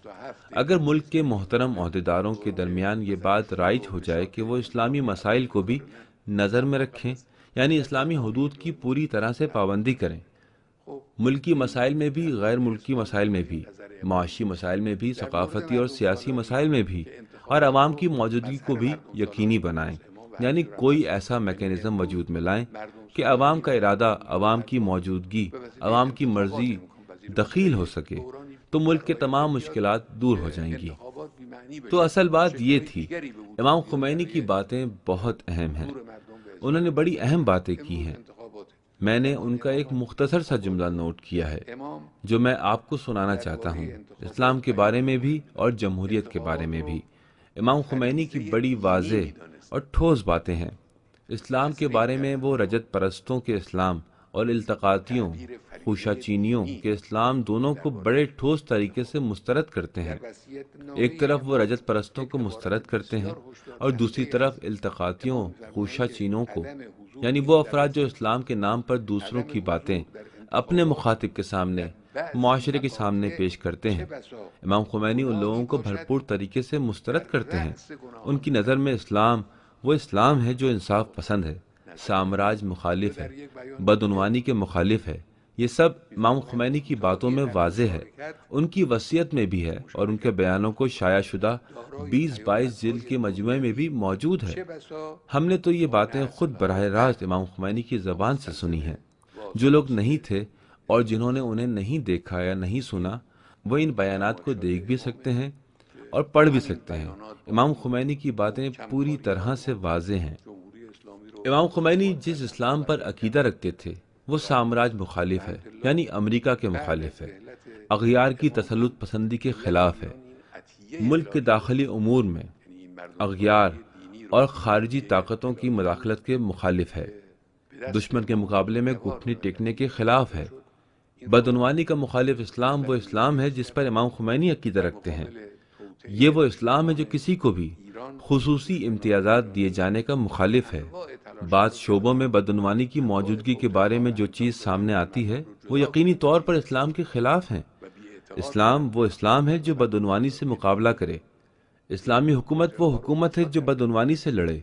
اگر ملک کے محترم عہدیداروں کے درمیان یہ بات رائج ہو جائے کہ وہ اسلامی مسائل کو بھی نظر میں رکھیں، یعنی اسلامی حدود کی پوری طرح سے پابندی کریں، ملکی مسائل میں بھی، غیر ملکی مسائل میں بھی، معاشی مسائل میں بھی، ثقافتی اور سیاسی مسائل میں بھی، اور عوام کی موجودگی کو بھی یقینی بنائیں، یعنی کوئی ایسا میکینزم وجود میں لائیں کہ عوام کا ارادہ، عوام کی موجودگی، عوام کی مرضی دخیل ہو سکے، تو ملک کے تمام مشکلات دور ہو جائیں گی۔ تو اصل بات یہ تھی، امام خمینی کی باتیں بہت اہم ہیں، انہوں نے بڑی اہم باتیں کی ہیں۔ میں نے ان کا ایک مختصر سا جملہ نوٹ کیا ہے جو میں آپ کو سنانا چاہتا ہوں، اسلام کے بارے میں بھی اور جمہوریت کے بارے میں بھی۔ امام خمینی کی بڑی واضح اور ٹھوس باتیں ہیں۔ اسلام کے بارے میں وہ رجت پرستوں کے اسلام اور التقاطیوں، خوشہ چینیوں کے اسلام دونوں کو بڑے ٹھوس طریقے سے مسترد کرتے ہیں۔ ایک طرف وہ رجت پرستوں کو مسترد کرتے ہیں اور دوسری طرف التقاطیوں، خوشہ چینوں کو، یعنی وہ افراد جو اسلام کے نام پر دوسروں کی باتیں اپنے مخاطب کے سامنے، معاشرے کے سامنے پیش کرتے ہیں۔ امام خمینی ان لوگوں کو بھرپور طریقے سے مسترد کرتے ہیں۔ ان کی نظر میں اسلام وہ اسلام ہے جو انصاف پسند ہے، سامراج مخالف ہے، بدعنوانی کے مخالف ہے۔ یہ سب امام خمینی کی باتوں میں واضح ہے، ان کی وصیت میں بھی ہے، اور ان کے بیانوں کو شائع شدہ 20-22 جلد کے مجموعے میں بھی موجود ہے۔ ہم نے تو یہ باتیں خود براہ راست امام خمینی کی زبان سے سنی ہیں۔ جو لوگ نہیں تھے اور جنہوں نے انہیں نہیں دیکھا یا نہیں سنا، وہ ان بیانات کو دیکھ بھی سکتے ہیں اور پڑھ بھی سکتے ہیں۔ امام خمینی کی باتیں پوری طرح سے واضح ہیں۔ امام خمینی جس اسلام پر عقیدہ رکھتے تھے وہ سامراج مخالف ہے، یعنی امریکہ کے مخالف ہے، اغیار کی تسلط پسندی کے خلاف ہے، ملک کے داخلی امور میں اغیار اور خارجی طاقتوں کی مداخلت کے مخالف ہے، دشمن کے مقابلے میں گھٹنے ٹیکنے کے خلاف ہے۔ بدعنوانی کا مخالف اسلام وہ اسلام ہے جس پر امام خمینی عقیدہ رکھتے ہیں۔ یہ وہ اسلام ہے جو کسی کو بھی خصوصی امتیازات دیے جانے کا مخالف ہے۔ بعض شعبوں میں بدعنوانی کی موجودگی کے بارے میں جو چیز سامنے آتی ہے وہ یقینی طور پر اسلام کے خلاف ہیں۔ اسلام وہ اسلام ہے جو بدعنوانی سے مقابلہ کرے۔ اسلامی حکومت وہ حکومت ہے جو بدعنوانی سے لڑے۔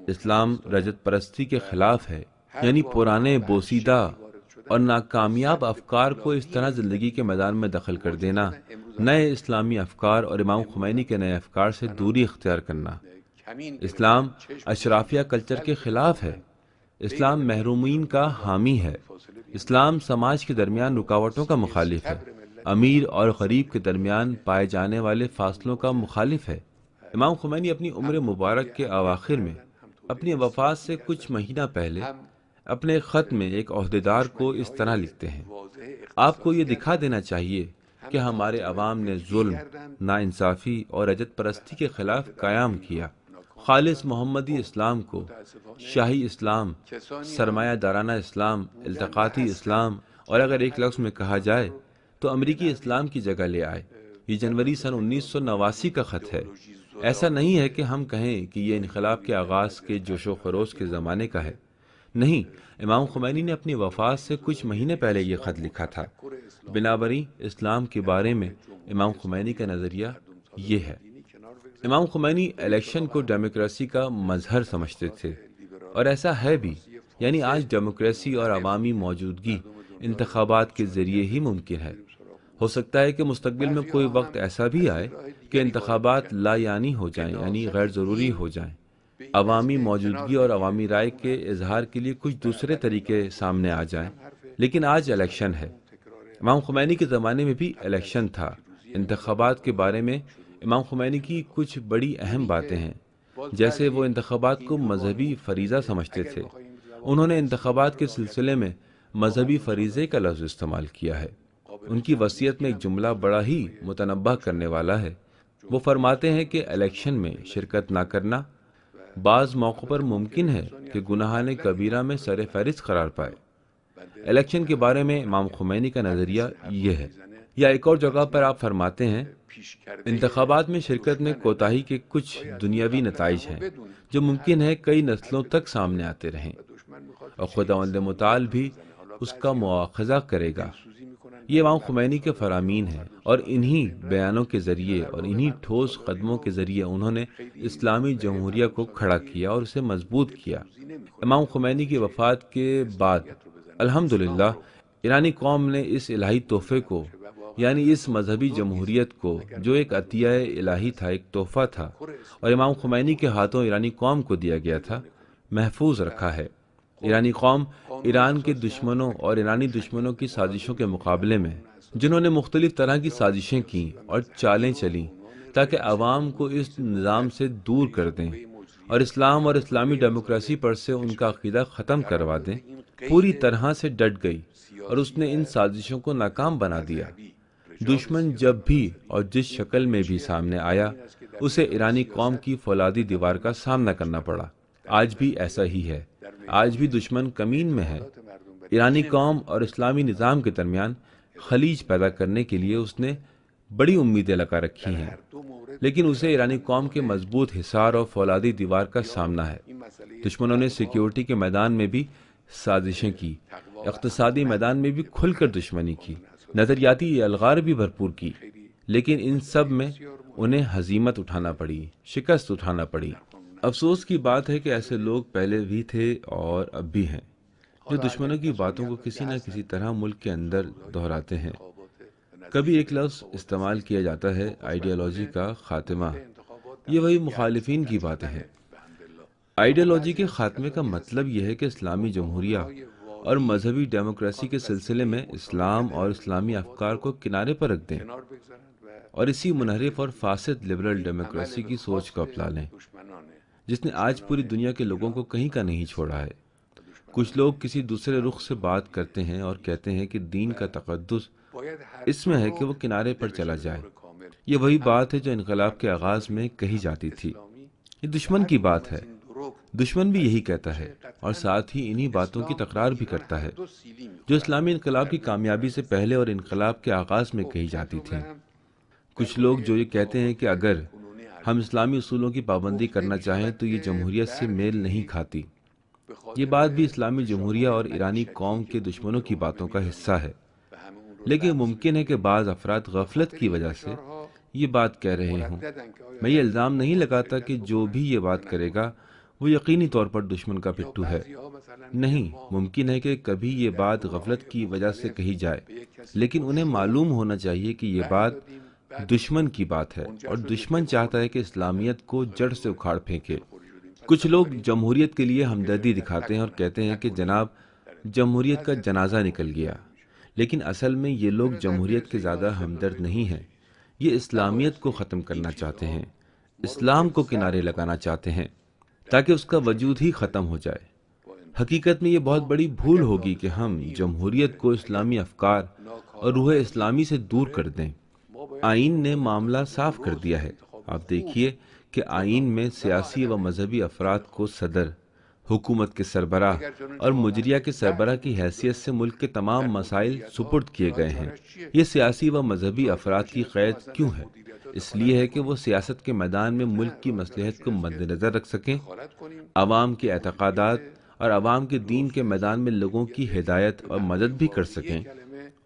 اسلام رجت پرستی کے خلاف ہے، یعنی پرانے بوسیدہ اور ناکامیاب افکار کو اس طرح زندگی کے میدان میں دخل کر دینا، نئے اسلامی افکار اور امام خمینی کے نئے افکار سے دوری اختیار کرنا۔ اسلام اشرافیہ کلچر کے خلاف ہے۔ اسلام محرومین کا حامی ہے۔ اسلام سماج کے درمیان رکاوٹوں کا مخالف ہے، امیر اور غریب کے درمیان پائے جانے والے فاصلوں کا مخالف ہے۔ امام خمینی اپنی عمر مبارک کے اواخر میں اپنی وفات سے کچھ مہینہ پہلے اپنے خط میں ایک عہدیدار کو اس طرح لکھتے ہیں: آپ کو یہ دکھا دینا چاہیے کہ ہمارے عوام نے ظلم، ناانصافی اور رجت پرستی کے خلاف قیام کیا۔ خالص محمدی اسلام کو شاہی اسلام، سرمایہ دارانہ اسلام، التقاطی اسلام، اور اگر ایک لفظ میں کہا جائے تو امریکی اسلام کی جگہ لے آئے۔ یہ جنوری سن 1989 کا خط ہے۔ ایسا نہیں ہے کہ ہم کہیں کہ یہ انقلاب کے آغاز کے جوش و خروش کے زمانے کا ہے، نہیں، امام خمینی نے اپنی وفات سے کچھ مہینے پہلے یہ خط لکھا تھا۔ بنابراین اسلام کے بارے میں امام خمینی کا نظریہ یہ ہے۔ امام خمینی الیکشن کو ڈیموکریسی کا مظہر سمجھتے تھے، اور ایسا ہے بھی، یعنی آج ڈیموکریسی اور عوامی موجودگی انتخابات کے ذریعے ہی ممکن ہے۔ ہو سکتا ہے کہ مستقبل میں کوئی وقت ایسا بھی آئے کہ انتخابات لا یعنی ہو جائیں، یعنی غیر ضروری ہو جائیں۔ عوامی موجودگی اور عوامی رائے کے اظہار کے لیے کچھ دوسرے طریقے سامنے آ جائیں، لیکن آج الیکشن ہے۔ امام خمینی کے زمانے میں بھی الیکشن تھا۔ انتخابات کے بارے میں امام خمینی کی کچھ بڑی اہم باتیں ہیں، جیسے وہ انتخابات کو مذہبی فریضہ سمجھتے تھے۔ انہوں نے انتخابات کے سلسلے میں مذہبی فریضے کا لفظ استعمال کیا ہے۔ ان کی وصیت میں ایک جملہ بڑا ہی متنبہ کرنے والا ہے۔ وہ فرماتے ہیں کہ الیکشن میں شرکت نہ کرنا بعض موقعوں پر ممکن ہے کہ گناہان کبیرہ میں سر فہرست قرار پائے۔ الیکشن کے بارے میں امام خمینی کا نظریہ یہ ہے۔ یا ایک اور جگہ پر آپ فرماتے ہیں، انتخابات میں شرکت میں کوتاہی کے کچھ دنیاوی نتائج ہیں جو ممکن ہے کئی نسلوں تک سامنے آتے رہیں، اور خداوند متعال بھی اس کا مواخذہ کرے گا۔ یہ امام خمینی کے فرامین ہیں، اور انہی بیانوں کے ذریعے اور انہی ٹھوس قدموں کے ذریعے انہوں نے اسلامی جمہوریہ کو کھڑا کیا اور اسے مضبوط کیا۔ امام خمینی کی وفات کے بعد الحمدللہ ایرانی قوم نے اس الہی تحفے کو، یعنی اس مذہبی جمہوریت کو جو ایک عطیہ الہی تھا، ایک تحفہ تھا اور امام خمینی کے ہاتھوں ایرانی قوم کو دیا گیا تھا، محفوظ رکھا ہے۔ ایرانی قوم ایران کے دشمنوں اور ایرانی دشمنوں کی سازشوں کے مقابلے میں، جنہوں نے مختلف طرح کی سازشیں کیں اور چالیں چلیں تاکہ عوام کو اس نظام سے دور کر دیں اور اسلام اور اسلامی ڈیموکریسی پر سے ان کا عقیدہ ختم کروا دیں، پوری طرح سے ڈٹ گئی اور اس نے ان سازشوں کو ناکام بنا دیا۔ دشمن جب بھی اور جس شکل میں بھی سامنے آیا، اسے ایرانی قوم کی فولادی دیوار کا سامنا کرنا پڑا۔ آج بھی ایسا ہی ہے۔ آج بھی دشمن کمین میں ہے۔ ایرانی قوم اور اسلامی نظام کے درمیان خلیج پیدا کرنے کے لیے اس نے بڑی امیدیں لگا رکھی ہیں، لیکن اسے ایرانی قوم کے مضبوط حصار اور فولادی دیوار کا سامنا ہے۔ دشمنوں نے سیکیورٹی کے میدان میں بھی سازشیں کی، اقتصادی میدان میں بھی کھل کر دشمنی کی، نظریاتی الغار بھی بھرپور کی، لیکن ان سب میں انہیں ہزیمت اٹھانا پڑی، شکست اٹھانا پڑی۔ افسوس کی بات ہے کہ ایسے لوگ پہلے بھی تھے اور اب بھی ہیں، جو دشمنوں کی باتوں کو کسی نہ کسی طرح ملک کے اندر دہراتے ہیں۔ کبھی ایک لفظ استعمال کیا جاتا ہے، آئیڈیالوجی کا خاتمہ۔ یہ وہی مخالفین کی باتیں ہیں۔ آئیڈیالوجی کے خاتمے کا مطلب یہ ہے کہ اسلامی جمہوریہ اور مذہبی ڈیموکریسی کے سلسلے میں اسلام اور اسلامی افکار کو کنارے پر رکھ دیں اور اسی منحرف اور فاسد لبرل ڈیموکریسی کی سوچ کو اپنا لیں، جس نے آج پوری دنیا کے لوگوں کو کہیں کا نہیں چھوڑا ہے۔ کچھ لوگ کسی دوسرے رخ سے بات کرتے ہیں اور کہتے ہیں کہ دین کا تقدس اس میں ہے کہ وہ کنارے پر چلا جائے۔ یہ وہی بات ہے جو انقلاب کے آغاز میں کہی جاتی تھی۔ یہ دشمن کی بات ہے۔ دشمن بھی یہی کہتا ہے اور ساتھ ہی انہی باتوں کی تکرار بھی کرتا ہے جو اسلامی انقلاب کی کامیابی سے پہلے اور انقلاب کے آغاز میں کہی جاتی تھی۔ کچھ لوگ جو یہ کہتے ہیں کہ اگر ہم اسلامی اصولوں کی پابندی کرنا چاہیں تو یہ جمہوریت سے میل نہیں کھاتی۔ یہ بات بھی اسلامی جمہوریہ اور ایرانی قوم کے دشمنوں کی باتوں کا حصہ ہے، لیکن ممکن ہے کہ بعض افراد غفلت کی وجہ سے یہ بات کہہ رہے ہوں۔ میں یہ الزام نہیں لگاتا کہ جو بھی یہ بات کرے گا وہ یقینی طور پر دشمن کا پٹھو ہے۔ نہیں، ممکن ہے کہ کبھی یہ بات غفلت کی وجہ سے کہی جائے، لیکن انہیں معلوم ہونا چاہیے کہ یہ بات دشمن کی بات ہے اور دشمن چاہتا ہے کہ اسلامیت کو جڑ سے اکھاڑ پھینکے۔ کچھ لوگ جمہوریت کے لیے ہمدردی دکھاتے ہیں اور کہتے ہیں کہ جناب جمہوریت کا جنازہ نکل گیا، لیکن اصل میں یہ لوگ جمہوریت کے زیادہ ہمدرد نہیں ہیں۔ یہ اسلامیت کو ختم کرنا چاہتے ہیں، اسلام کو کنارے لگانا چاہتے ہیں تاکہ اس کا وجود ہی ختم ہو جائے۔ حقیقت میں یہ بہت بڑی بھول ہوگی کہ ہم جمہوریت کو اسلامی افکار اور روح اسلامی سے دور کر دیں۔ آئین نے معاملہ صاف کر دیا ہے۔ آپ دیکھیے کہ آئین میں سیاسی و مذہبی افراد کو صدر، حکومت کے سربراہ اور مجریہ کے سربراہ کی حیثیت سے ملک کے تمام مسائل سپرد کیے گئے ہیں۔ یہ سیاسی و مذہبی افراد کی قید کیوں ہے؟ اس لیے ہے کہ وہ سیاست کے میدان میں ملک کی مصلحت کو مد نظر رکھ سکیں، عوام کے اعتقادات اور عوام کے دین کے میدان میں لوگوں کی ہدایت اور مدد بھی کر سکیں،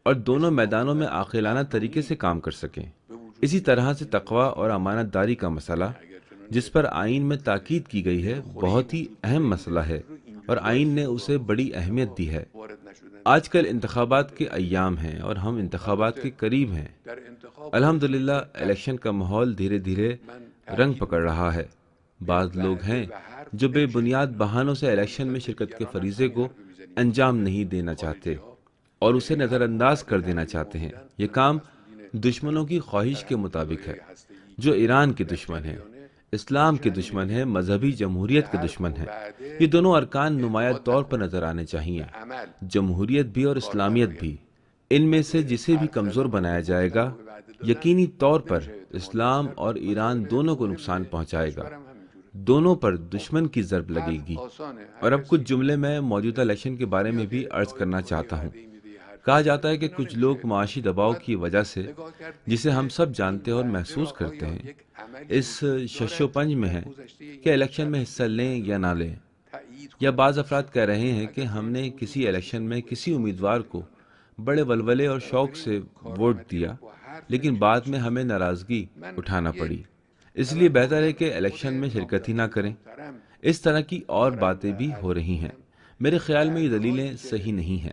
اور دونوں میدانوں میں عاقلانہ طریقے سے کام کر سکیں۔ اسی طرح سے تقوی اور امانت داری کا مسئلہ، جس پر آئین میں تاکید کی گئی ہے، بہت ہی اہم مسئلہ ہے اور آئین نے اسے بڑی اہمیت دی ہے۔ آج کل انتخابات کے ایام ہیں اور ہم انتخابات کے قریب ہیں۔ الحمدللہ الیکشن کا ماحول دھیرے دھیرے رنگ پکڑ رہا ہے۔ بعض لوگ ہیں جو بے بنیاد بہانوں سے الیکشن میں شرکت کے فریضے کو انجام نہیں دینا چاہتے اور اسے نظر انداز کر دینا چاہتے ہیں۔ یہ کام دشمنوں کی خواہش کے مطابق ہے، جو ایران کے دشمن ہیں، اسلام کے دشمن ہیں، مذہبی جمہوریت کے دشمن ہیں۔ یہ دونوں ارکان نمایاں طور پر نظر آنے چاہیے، جمہوریت بھی اور اسلامیت بھی۔ ان میں سے جسے بھی کمزور بنایا جائے گا، یقینی طور پر اسلام اور ایران دونوں کو نقصان پہنچائے گا، دونوں پر دشمن کی ضرب لگے گی۔ اور اب کچھ جملے میں موجودہ الیکشن کے بارے میں بھی عرض کرنا چاہتا ہوں۔ کہا جاتا ہے کہ کچھ لوگ معاشی دباؤ کی وجہ سے، جسے ہم سب جانتے اور محسوس کرتے ہیں، اس شش و پنج میں ہیں کہ الیکشن میں حصہ لیں یا نہ لیں، یا بعض افراد کہہ رہے ہیں کہ ہم نے کسی الیکشن میں کسی امیدوار کو بڑے ولولے اور شوق سے ووٹ دیا، لیکن بعد میں ہمیں ناراضگی اٹھانا پڑی، اس لیے بہتر ہے کہ الیکشن میں شرکت ہی نہ کریں۔ اس طرح کی اور باتیں بھی ہو رہی ہیں۔ میرے خیال میں یہ دلیلیں صحیح نہیں ہیں۔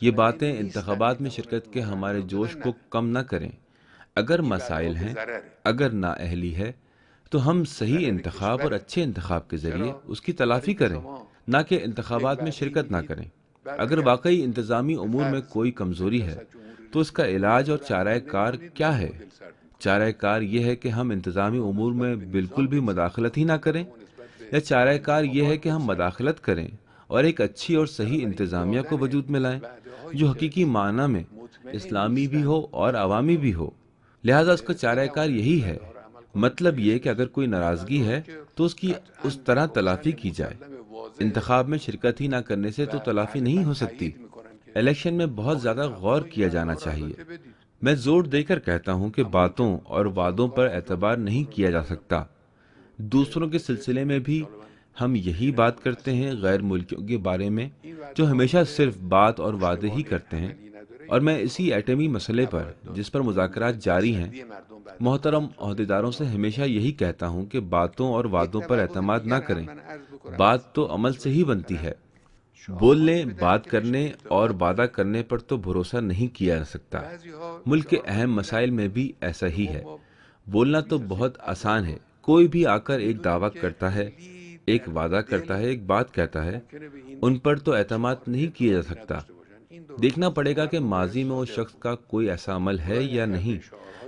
یہ باتیں انتخابات میں شرکت کے ہمارے جوش کو کم نہ کریں۔ اگر مسائل ہیں، اگر نااہلی ہے، تو ہم صحیح انتخاب اور اچھے انتخاب کے ذریعے اس کی تلافی کریں، نہ کہ انتخابات میں شرکت نہ کریں۔ اگر واقعی انتظامی امور میں کوئی کمزوری ہے تو اس کا علاج اور چارہ کار کیا ہے؟ چارہ کار یہ ہے کہ ہم انتظامی امور میں بالکل بھی مداخلت ہی نہ کریں، یا چارہ کار یہ ہے کہ ہم مداخلت کریں اور ایک اچھی اور صحیح انتظامیہ کو وجود میں لائیں جو حقیقی معنی میں اسلامی بھی ہو اور عوامی بھی ہو۔ لہٰذا اس کا چارہ کار یہی ہے۔ مطلب یہ کہ اگر کوئی ناراضگی ہے تو اس کی اس طرح تلافی کی جائے۔ انتخاب میں شرکت ہی نہ کرنے سے تو تلافی نہیں ہو سکتی۔ الیکشن میں بہت زیادہ غور کیا جانا چاہیے۔ میں زور دے کر کہتا ہوں کہ باتوں اور وعدوں پر اعتبار نہیں کیا جا سکتا۔ دوسروں کے سلسلے میں بھی ہم یہی بات کرتے ہیں، غیر ملکیوں کے بارے میں جو ہمیشہ صرف بات اور وعدے ہی کرتے ہیں۔ اور میں اسی ایٹمی مسئلے پر جس پر مذاکرات جاری ہیں، محترم عہدیداروں سے ہمیشہ یہی کہتا ہوں کہ باتوں اور وعدوں پر اعتماد نہ کریں۔ بات تو عمل سے ہی بنتی ہے۔ بولنے، بات کرنے اور وعدہ کرنے پر تو بھروسہ نہیں کیا جا سکتا۔ ملک کے اہم مسائل میں بھی ایسا ہی ہے۔ بولنا تو بہت آسان ہے، کوئی بھی آ کر ایک دعویٰ کرتا ہے، ایک وعدہ کرتا ہے، ایک بات کہتا ہے، ان پر تو اعتماد نہیں کیا جا سکتا۔ دیکھنا پڑے گا کہ ماضی میں اس شخص کا کوئی ایسا عمل ہے یا نہیں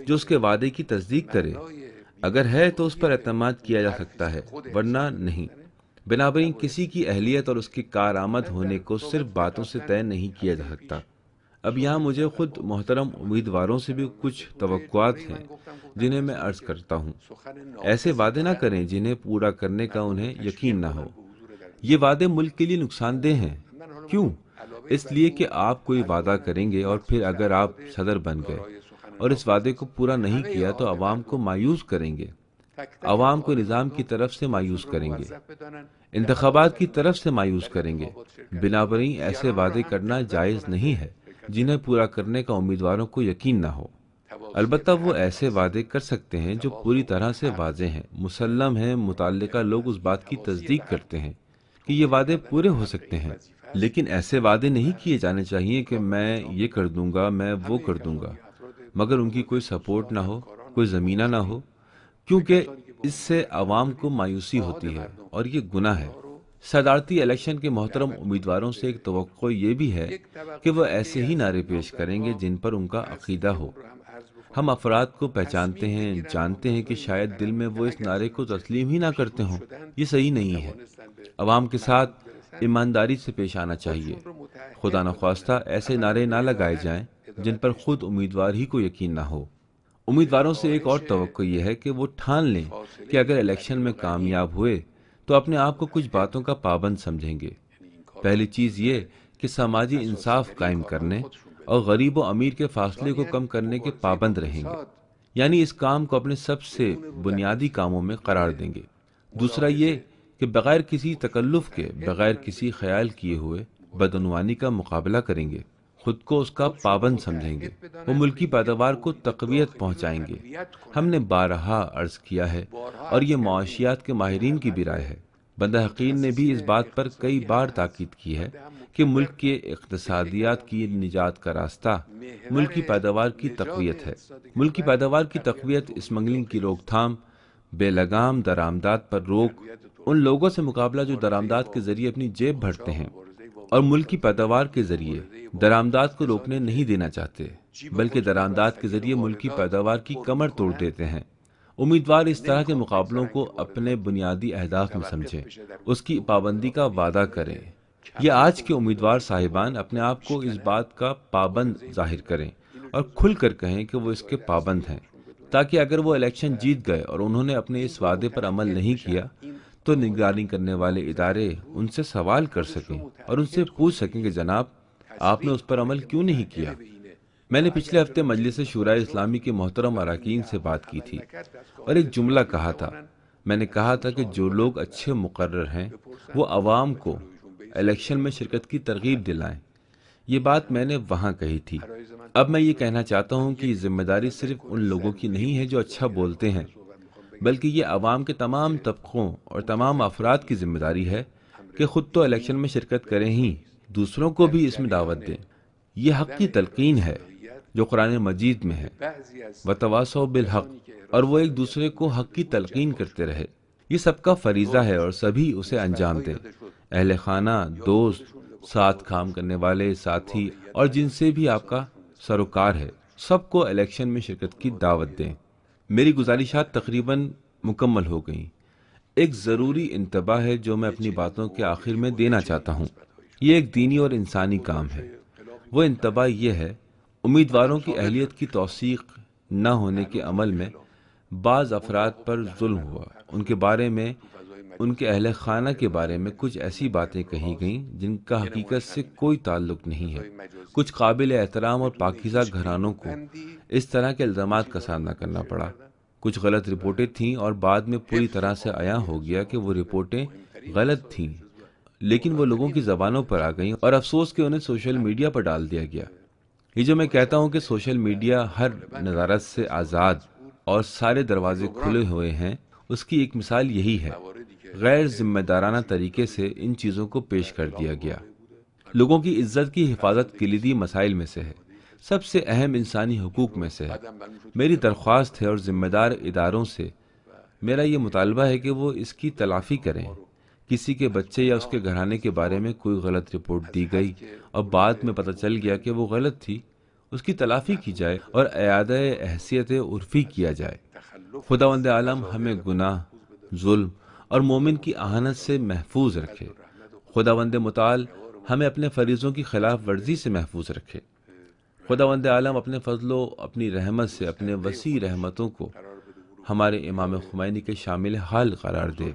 جو اس کے وعدے کی تصدیق کرے۔ اگر ہے تو اس پر اعتماد کیا جا سکتا ہے، ورنہ نہیں۔ بنابراین کسی کی اہلیت اور اس کی کارآمد ہونے کو صرف باتوں سے طے نہیں کیا جا سکتا۔ اب یہاں مجھے خود محترم امیدواروں سے بھی کچھ توقعات ہیں جنہیں میں عرض کرتا ہوں۔ ایسے وعدے نہ کریں جنہیں پورا کرنے کا انہیں یقین نہ ہو۔ یہ وعدے ملک کے لیے نقصان دہ ہیں۔ کیوں؟ اس لیے کہ آپ کوئی وعدہ کریں گے اور پھر اگر آپ صدر بن گئے اور اس وعدے کو پورا نہیں کیا تو عوام کو مایوس کریں گے، عوام کو نظام کی طرف سے مایوس کریں گے، انتخابات کی طرف سے مایوس کریں گے۔ بنابراین ایسے وعدے کرنا جائز نہیں ہے جنہیں پورا کرنے کا امیدواروں کو یقین نہ ہو۔ البتہ وہ ایسے وعدے کر سکتے ہیں جو پوری طرح سے واضح ہیں، مسلم ہیں، متعلقہ لوگ اس بات کی تصدیق کرتے ہیں کہ یہ وعدے پورے ہو سکتے ہیں۔ لیکن ایسے وعدے نہیں کیے جانے چاہیے کہ میں یہ کر دوں گا، میں وہ کر دوں گا، مگر ان کی کوئی سپورٹ نہ ہو، کوئی زمینہ نہ ہو، کیونکہ اس سے عوام کو مایوسی ہوتی ہے اور یہ گناہ ہے۔ صدارتی الیکشن کے محترم امیدواروں سے ایک توقع یہ بھی ہے کہ وہ ایسے ہی نعرے پیش کریں گے جن پر ان کا عقیدہ ہو۔ ہم افراد کو پہچانتے ہیں، جانتے ہیں کہ شاید دل میں وہ اس نعرے کو تسلیم ہی نہ کرتے ہوں۔ یہ صحیح نہیں ہے۔ عوام کے ساتھ ایمانداری سے پیش آنا چاہیے۔ خدا نخواستہ ایسے نعرے نہ لگائے جائیں جن پر خود امیدوار ہی کو یقین نہ ہو۔ امیدواروں سے ایک اور توقع یہ ہے کہ وہ ٹھان لیں کہ اگر الیکشن میں کامیاب ہوئے تو اپنے آپ کو کچھ باتوں کا پابند سمجھیں گے۔ پہلی چیز یہ کہ سماجی انصاف قائم کرنے اور غریب و امیر کے فاصلے کو کم کرنے کے پابند رہیں گے، یعنی اس کام کو اپنے سب سے بنیادی کاموں میں قرار دیں گے۔ دوسرا یہ کہ بغیر کسی تکلف کے، بغیر کسی خیال کیے ہوئے بدعنوانی کا مقابلہ کریں گے، خود کو اس کا پابند سمجھیں گے، وہ ملکی پیداوار کو تقویت پہنچائیں گے۔ ہم نے بارہا عرض کیا ہے اور یہ معاشیات کے ماہرین کی بھی رائے ہے، بندہ حقین نے بھی اس بات پر کئی بار تاکید کی ہے کہ ملک کے اقتصادیات کی نجات کا راستہ ملکی پیداوار کی تقویت ہے۔ ملکی پیداوار کی تقویت، اسمگلنگ کی روک تھام، بے لگام درآمدات پر روک، ان لوگوں سے مقابلہ جو درآمدات کے ذریعے اپنی جیب بھرتے ہیں اور ملکی پیداوار کے ذریعے درآمدات کو روکنے نہیں دینا چاہتے، بلکہ درآمدات کے ذریعے ملکی پیداوار کی کمر توڑ دیتے ہیں۔ امیدوار اس طرح کے مقابلوں کو اپنے بنیادی اہداف میں سمجھیں، اس کی پابندی کا وعدہ کریں۔ یہ آج کے امیدوار صاحبان اپنے آپ کو اس بات کا پابند ظاہر کریں اور کھل کر کہیں کہ وہ اس کے پابند ہیں، تاکہ اگر وہ الیکشن جیت گئے اور انہوں نے اپنے اس وعدے پر عمل نہیں کیا تو نگرانی کرنے والے ادارے ان سے سوال کر سکیں اور ان سے پوچھ سکیں کہ جناب آپ نے اس پر عمل کیوں نہیں کیا۔ میں نے پچھلے ہفتے مجلس شورائے اسلامی کے محترم اراکین سے بات کی تھی اور ایک جملہ کہا تھا۔ میں نے کہا تھا کہ جو لوگ اچھے مقرر ہیں وہ عوام کو الیکشن میں شرکت کی ترغیب دلائیں۔ یہ بات میں نے وہاں کہی تھی۔ اب میں یہ کہنا چاہتا ہوں کہ یہ ذمہ داری صرف ان لوگوں کی نہیں ہے جو اچھا بولتے ہیں، بلکہ یہ عوام کے تمام طبقوں اور تمام افراد کی ذمہ داری ہے کہ خود تو الیکشن میں شرکت کریں ہی، دوسروں کو بھی اس میں دعوت دیں۔ یہ حق کی تلقین ہے جو قرآن مجید میں ہے، وتواصوا بالحق، اور وہ ایک دوسرے کو حق کی تلقین کرتے رہے۔ یہ سب کا فریضہ ہے اور سبھی اسے انجام دیں، اہل خانہ، دوست، ساتھ کام کرنے والے ساتھی اور جن سے بھی آپ کا سروکار ہے، سب کو الیکشن میں شرکت کی دعوت دیں۔ میری گزارشات تقریباً مکمل ہو گئیں۔ ایک ضروری انتباہ ہے جو میں اپنی باتوں کے آخر میں دینا چاہتا ہوں۔ یہ ایک دینی اور انسانی کام ہے۔ وہ انتباہ یہ ہے، امیدواروں کی اہلیت کی توثیق نہ ہونے کے عمل میں بعض افراد پر ظلم ہوا، ان کے بارے میں، ان کے اہل خانہ کے بارے میں کچھ ایسی باتیں کہی گئیں جن کا حقیقت سے کوئی تعلق نہیں ہے۔ کچھ قابل احترام اور پاکیزہ گھرانوں کو اس طرح کے الزامات کا سامنا کرنا پڑا۔ کچھ غلط رپورٹیں تھیں اور بعد میں پوری طرح سے عیاں ہو گیا کہ وہ رپورٹیں غلط تھیں، لیکن وہ لوگوں کی زبانوں پر آ گئیں اور افسوس کہ انہیں سوشل میڈیا پر ڈال دیا گیا۔ یہ جو میں کہتا ہوں کہ سوشل میڈیا ہر نظارت سے آزاد اور سارے دروازے کھلے ہوئے ہیں، اس کی ایک مثال یہی ہے۔ غیر ذمہ دارانہ طریقے سے ان چیزوں کو پیش کر دیا گیا۔ لوگوں کی عزت کی حفاظت کلیدی مسائل میں سے ہے، سب سے اہم انسانی حقوق میں سے ہے۔ میری درخواست ہے اور ذمہ دار اداروں سے میرا یہ مطالبہ ہے کہ وہ اس کی تلافی کریں۔ کسی کے بچے یا اس کے گھرانے کے بارے میں کوئی غلط رپورٹ دی گئی اور بعد میں پتہ چل گیا کہ وہ غلط تھی، اس کی تلافی کی جائے اور اعادہ حیثیت عرفی کیا جائے۔ خداوند عالم ہمیں گناہ، ظلم اور مومن کی اہانت سے محفوظ رکھے۔ خداوند متعال ہمیں اپنے فریضوں کی خلاف ورزی سے محفوظ رکھے۔ خداوند عالم اپنے فضل و اپنی رحمت سے اپنے وسیع رحمتوں کو ہمارے امام خمینی کے شامل حال قرار دے،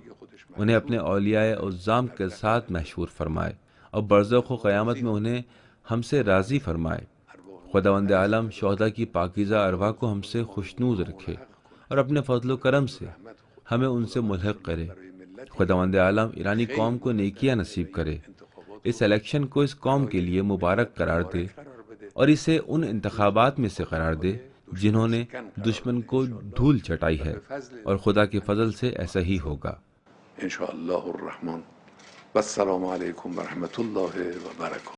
انہیں اپنے اولیاء عظام کے ساتھ محشور فرمائے اور برزخ و قیامت میں انہیں ہم سے راضی فرمائے۔ خداوند عالم شہداء کی پاکیزہ ارواح کو ہم سے خوشنود رکھے اور اپنے فضل و کرم سے ہمیں ان سے ملحق کرے۔ خداوند عالم ایرانی قوم کو نیکیاں نصیب کرے، اس الیکشن کو اس قوم کے لیے مبارک قرار دے اور اسے ان انتخابات میں سے قرار دے جنہوں نے دشمن کو دھول چٹائی ہے، اور خدا کے فضل سے ایسا ہی ہوگا انشاءاللہ الرحمن۔ والسلام علیکم ورحمۃ اللہ وبرکاتہ۔